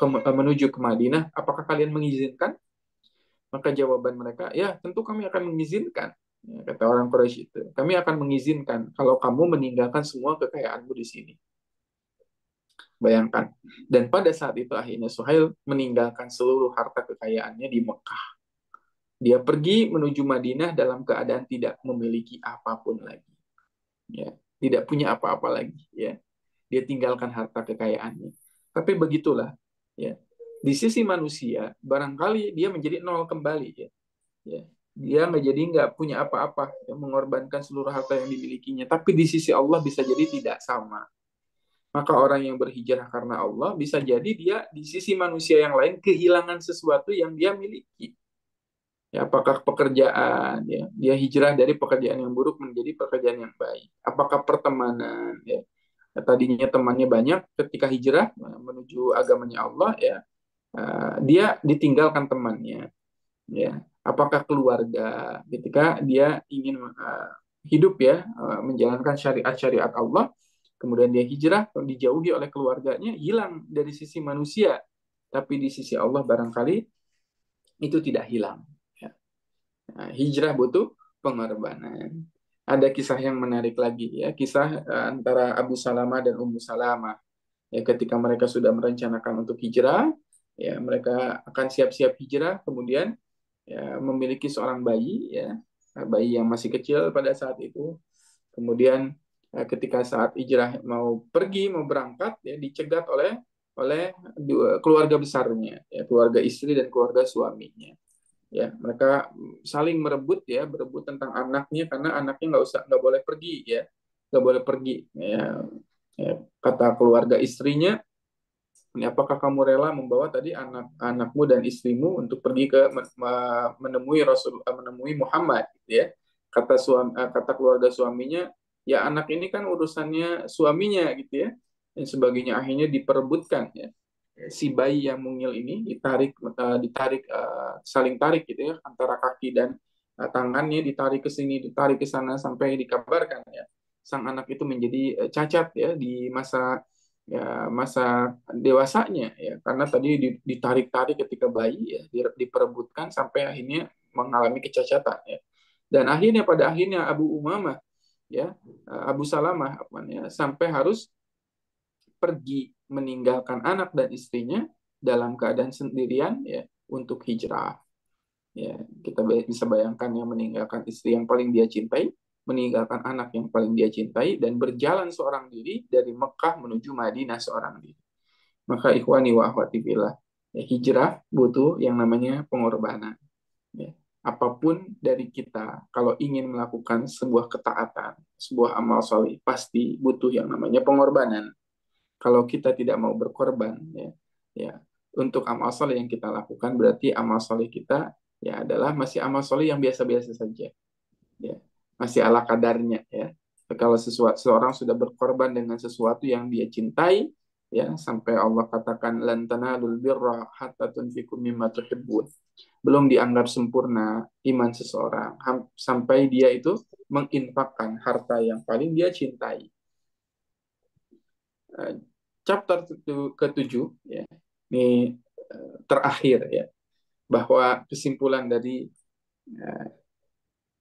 menuju ke Madinah, apakah kalian mengizinkan? Maka jawaban mereka, ya tentu kami akan mengizinkan. Ya, kata orang Quraisy itu, kami akan mengizinkan kalau kamu meninggalkan semua kekayaanmu di sini. Bayangkan. Dan pada saat itu akhirnya Suhail meninggalkan seluruh harta kekayaannya di Mekah. Dia pergi menuju Madinah dalam keadaan tidak memiliki apapun lagi. Ya, tidak punya apa-apa lagi. Ya, dia tinggalkan harta kekayaannya. Tapi begitulah. Ya, di sisi manusia barangkali dia menjadi nol kembali. Ya, ya. Dia nggak punya apa-apa, ya, mengorbankan seluruh harta yang dimilikinya. Tapi di sisi Allah bisa jadi tidak sama. Maka orang yang berhijrah karena Allah bisa jadi dia di sisi manusia yang lain kehilangan sesuatu yang dia miliki. Ya, apakah pekerjaan, ya, dia hijrah dari pekerjaan yang buruk menjadi pekerjaan yang baik. Apakah pertemanan, ya, tadinya temannya banyak, ketika hijrah menuju agamanya Allah, ya, dia ditinggalkan temannya. Ya, apakah keluarga, ketika dia ingin hidup ya, menjalankan syariat-syariat Allah, kemudian dia hijrah, dijauhi oleh keluarganya, hilang dari sisi manusia, tapi di sisi Allah barangkali itu tidak hilang. Ya. Nah, hijrah butuh pengorbanan. Ada kisah yang menarik lagi ya, kisah antara Abu Salamah dan Ummu Salamah. Ya, ketika mereka sudah merencanakan untuk hijrah, ya mereka akan siap-siap hijrah, kemudian ya memiliki seorang bayi ya, bayi yang masih kecil pada saat itu. Kemudian ketika saat hijrah mau pergi, mau berangkat, ya dicegat oleh keluarga besarnya, ya keluarga istri dan keluarga suaminya. Ya mereka saling merebut ya, berebut tentang anaknya karena anaknya nggak boleh pergi ya, nggak boleh pergi ya, ya. Kata keluarga istrinya, ini apakah kamu rela membawa tadi anak-anakmu dan istrimu untuk pergi ke menemui menemui Muhammad gitu ya. Kata keluarga suaminya, ya anak ini kan urusannya suaminya gitu ya. Dan sebagainya akhirnya diperebutkan ya. Si bayi yang mungil ini ditarik saling tarik gitu ya antara kaki dan tangannya ditarik ke sini, ditarik ke sana sampai dikabarkan ya sang anak itu menjadi cacat ya di masa dewasanya ya karena tadi ditarik-tarik ketika bayi ya diperebutkan sampai akhirnya mengalami kecacatan ya. Dan akhirnya pada akhirnya Abu Umamah ya Abu Salamah ya, sampai harus pergi meninggalkan anak dan istrinya dalam keadaan sendirian ya untuk hijrah. Ya, kita bisa bayangkan yang meninggalkan istri yang paling dia cintai, meninggalkan anak yang paling dia cintai, dan berjalan seorang diri dari Mekah menuju Madinah seorang diri. Maka ikhwani wa akhwati billah, ya, hijrah butuh yang namanya pengorbanan. Ya. Apapun dari kita, kalau ingin melakukan sebuah ketaatan, sebuah amal soleh, pasti butuh yang namanya pengorbanan. Kalau kita tidak mau berkorban, ya, untuk amal soleh yang kita lakukan, berarti amal soleh kita ya adalah masih amal soleh yang biasa-biasa saja, ya, masih ala kadarnya, ya. Kalau seseorang sudah berkorban dengan sesuatu yang dia cintai, ya, sampai Allah katakan lan tanalul birra hatta tunfiqu mimma tuhibbun. Belum dianggap sempurna iman seseorang sampai dia itu menginfakkan harta yang paling dia cintai. Chapter ketujuh ya ini terakhir ya bahwa kesimpulan dari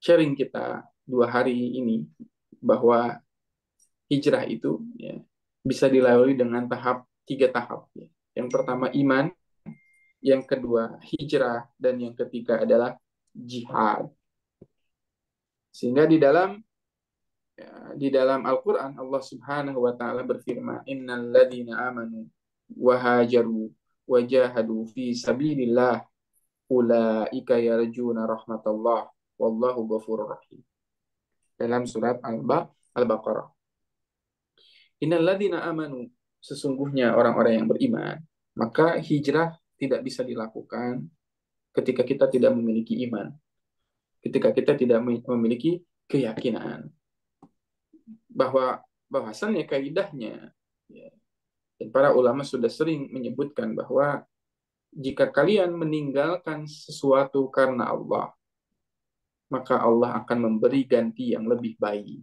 sharing kita 2 hari ini bahwa hijrah itu ya, bisa dilalui dengan 3 tahap ya. Yang pertama iman, yang kedua hijrah, dan yang ketiga adalah jihad. Sehingga di dalam Al-Quran Allah Subhanahu wa Ta'ala berfirman, Innal ladzina amanu wa hajaru wa jahadu fi sabilillah ulaika yarjuna rahmatullah wallahu ghafurur rahim. Dalam surat Al-Baqarah. Innal ladzina amanu, sesungguhnya orang-orang yang beriman, maka hijrah tidak bisa dilakukan ketika kita tidak memiliki iman, ketika kita tidak memiliki keyakinan bahwasannya kaidahnya ya, dan para ulama sudah sering menyebutkan bahwa jika kalian meninggalkan sesuatu karena Allah, maka Allah akan memberi ganti yang lebih baik.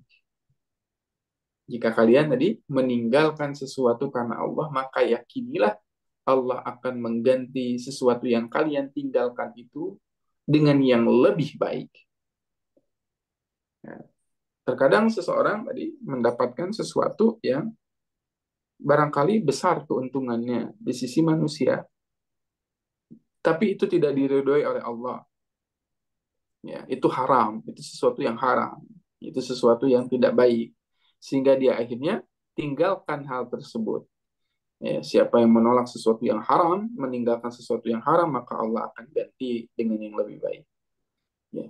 Jika kalian tadi meninggalkan sesuatu karena Allah, maka yakinilah Allah akan mengganti sesuatu yang kalian tinggalkan itu dengan yang lebih baik. Nah, terkadang seseorang tadi mendapatkan sesuatu yang barangkali besar keuntungannya di sisi manusia, tapi itu tidak diridhoi oleh Allah. Ya, itu haram, itu sesuatu yang haram, itu sesuatu yang tidak baik, sehingga dia akhirnya tinggalkan hal tersebut. Ya, siapa yang menolak sesuatu yang haram, meninggalkan sesuatu yang haram, maka Allah akan ganti dengan yang lebih baik. Ya.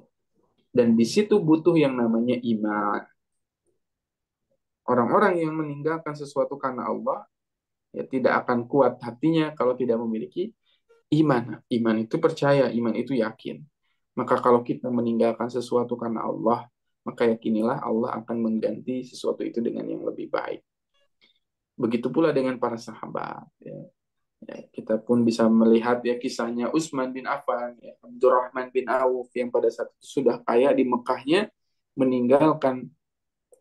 Dan di situ butuh yang namanya iman. Orang-orang yang meninggalkan sesuatu karena Allah, ya tidak akan kuat hatinya kalau tidak memiliki iman. Iman itu percaya, iman itu yakin. Maka kalau kita meninggalkan sesuatu karena Allah, maka yakinilah Allah akan mengganti sesuatu itu dengan yang lebih baik. Begitu pula dengan para sahabat. Ya. Ya, kita pun bisa melihat ya kisahnya Utsman bin Affan, ya, Abdurrahman bin Auf yang pada saat itu sudah kaya di Mekahnya, meninggalkan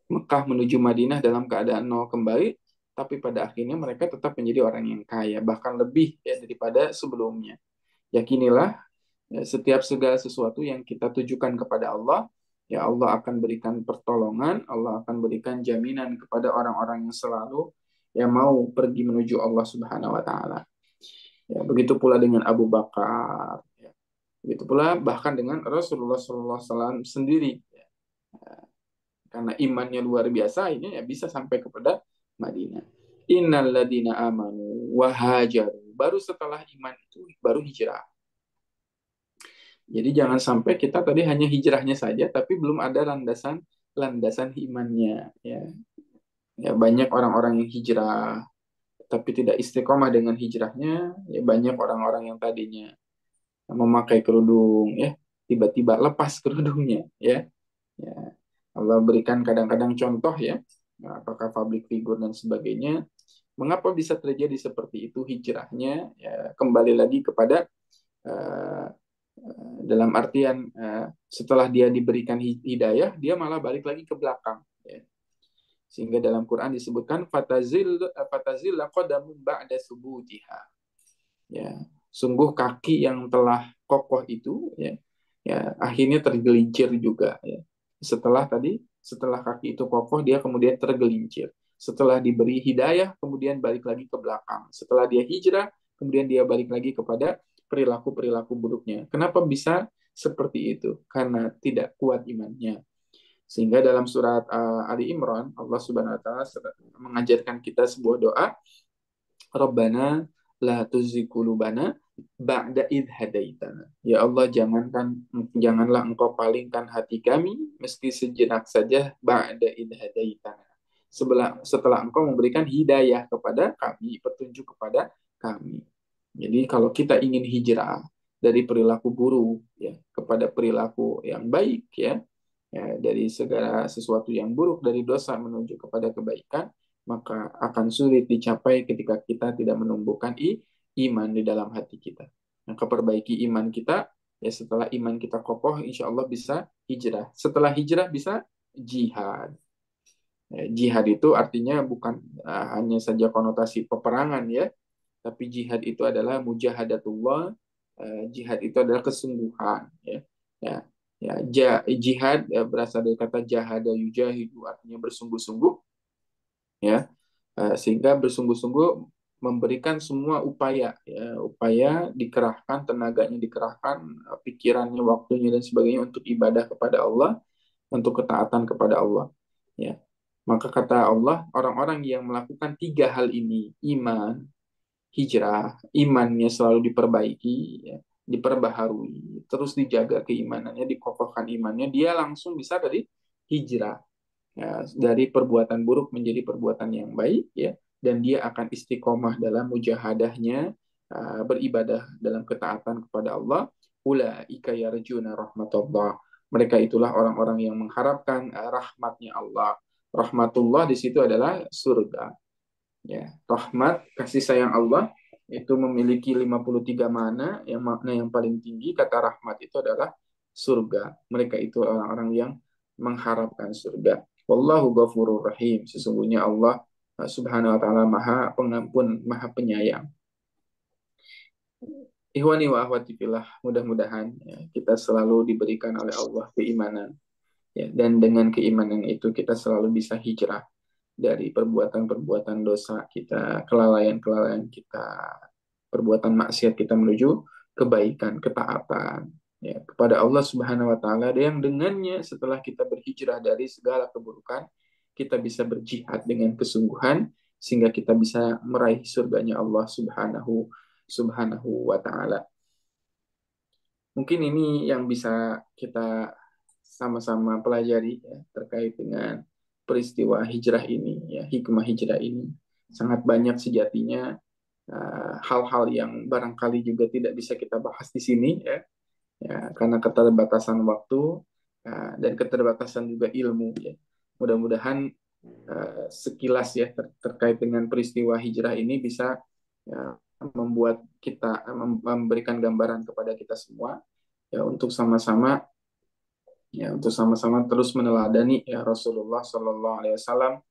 Mekah menuju Madinah dalam keadaan nol kembali, tapi pada akhirnya mereka tetap menjadi orang yang kaya, bahkan lebih ya daripada sebelumnya. Yakinilah ya, setiap segala sesuatu yang kita tujukan kepada Allah, ya Allah akan berikan pertolongan, Allah akan berikan jaminan kepada orang-orang yang selalu yang mau pergi menuju Allah Subhanahu wa Ta'ala. Ya, begitu pula dengan Abu Bakar, ya. Begitu pula bahkan dengan Rasulullah SAW sendiri, ya. Karena imannya luar biasa, ini ya bisa sampai kepada Madinah. Innal ladina amanu wa hajaru. Baru setelah iman itu baru hijrah. Jadi jangan sampai kita tadi hanya hijrahnya saja, tapi belum ada landasan imannya. Ya, ya banyak orang-orang yang hijrah, tapi tidak istiqomah dengan hijrahnya. Ya banyak orang-orang yang tadinya memakai kerudung, ya tiba-tiba lepas kerudungnya. Ya, ya. Allah berikan kadang-kadang contoh ya, apakah public figure dan sebagainya. Mengapa bisa terjadi seperti itu hijrahnya? Ya, kembali lagi kepada uh, Dalam artian setelah dia diberikan hidayah, dia malah balik lagi ke belakang. Ya. Sehingga dalam Quran disebutkan fatazil qadamun ba'da subutiha. Ya, sungguh kaki yang telah kokoh itu ya akhirnya tergelincir juga ya. Setelah kaki itu kokoh dia kemudian tergelincir. Setelah diberi hidayah kemudian balik lagi ke belakang. Setelah dia hijrah kemudian dia balik lagi kepada perilaku-perilaku buruknya. Kenapa bisa seperti itu? Karena tidak kuat imannya. Sehingga dalam surat Ali Imran Allah Subhanahu wa taala mengajarkan kita sebuah doa, Rabbana la tuzigh qulubana ba'da idh hadaitana. Ya Allah, janganlah Engkau palingkan hati kami meski sejenak saja ba'da idh hadaitana. Setelah Engkau memberikan hidayah kepada kami, petunjuk kepada kami. Jadi kalau kita ingin hijrah dari perilaku buruk ya kepada perilaku yang baik ya, dari segala sesuatu yang buruk dari dosa menuju kepada kebaikan, maka akan sulit dicapai ketika kita tidak menumbuhkan iman di dalam hati kita. Maka perbaiki iman kita, ya setelah iman kita kokoh, insya Allah bisa hijrah. Setelah hijrah bisa jihad. Ya, jihad itu artinya bukan hanya saja konotasi peperangan ya, tapi jihad itu adalah mujahadatullah. Jihad itu adalah kesungguhan ya. Ya, jihad berasal dari kata jahada yujahidu artinya bersungguh-sungguh ya. Sehingga bersungguh-sungguh memberikan semua upaya dikerahkan tenaganya dikerahkan pikirannya waktunya dan sebagainya untuk ibadah kepada Allah, untuk ketaatan kepada Allah ya. Maka kata Allah, orang-orang yang melakukan tiga hal ini, iman, hijrah, imannya selalu diperbaiki, ya, diperbaharui, terus dijaga keimanannya, dikokohkan imannya, dia langsung bisa dari hijrah, ya, dari perbuatan buruk menjadi perbuatan yang baik, ya, dan dia akan istiqomah dalam mujahadahnya, beribadah dalam ketaatan kepada Allah. Ulaika yarjuna rahmatullah. Mereka itulah orang-orang yang mengharapkan rahmatnya Allah. Rahmatullah di situ adalah surga. Ya, rahmat, kasih sayang Allah itu memiliki 53 makna. Yang makna yang paling tinggi kata rahmat itu adalah surga. Mereka itu orang-orang yang mengharapkan surga. Wallahu ghafurur rahim. Sesungguhnya Allah Subhanahu wa taala Maha Pengampun, Maha Penyayang. Ikhwani wa akhwati fillah, mudah-mudahan ya, kita selalu diberikan oleh Allah keimanan ya, dan dengan keimanan itu kita selalu bisa hijrah dari perbuatan-perbuatan dosa kita, kelalaian-kelalaian kita, perbuatan maksiat kita menuju kebaikan, ketaatan ya, kepada Allah Subhanahu wa taala yang dengannya setelah kita berhijrah dari segala keburukan, kita bisa berjihad dengan kesungguhan sehingga kita bisa meraih surganya Allah Subhanahu wa taala. Mungkin ini yang bisa kita sama-sama pelajari ya, terkait dengan peristiwa hijrah ini, ya, hikmah hijrah ini. Sangat banyak sejatinya hal-hal yang barangkali juga tidak bisa kita bahas di sini, ya, karena keterbatasan waktu dan keterbatasan juga ilmu. Ya. Mudah-mudahan sekilas ya terkait dengan peristiwa hijrah ini bisa ya, membuat kita memberikan gambaran kepada kita semua ya untuk sama-sama terus meneladani ya Rasulullah Sallallahu Alaihi Wasallam,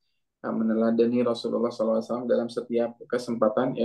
meneladani Rasulullah Sallallahu Alaihi Wasallam dalam setiap kesempatan ya.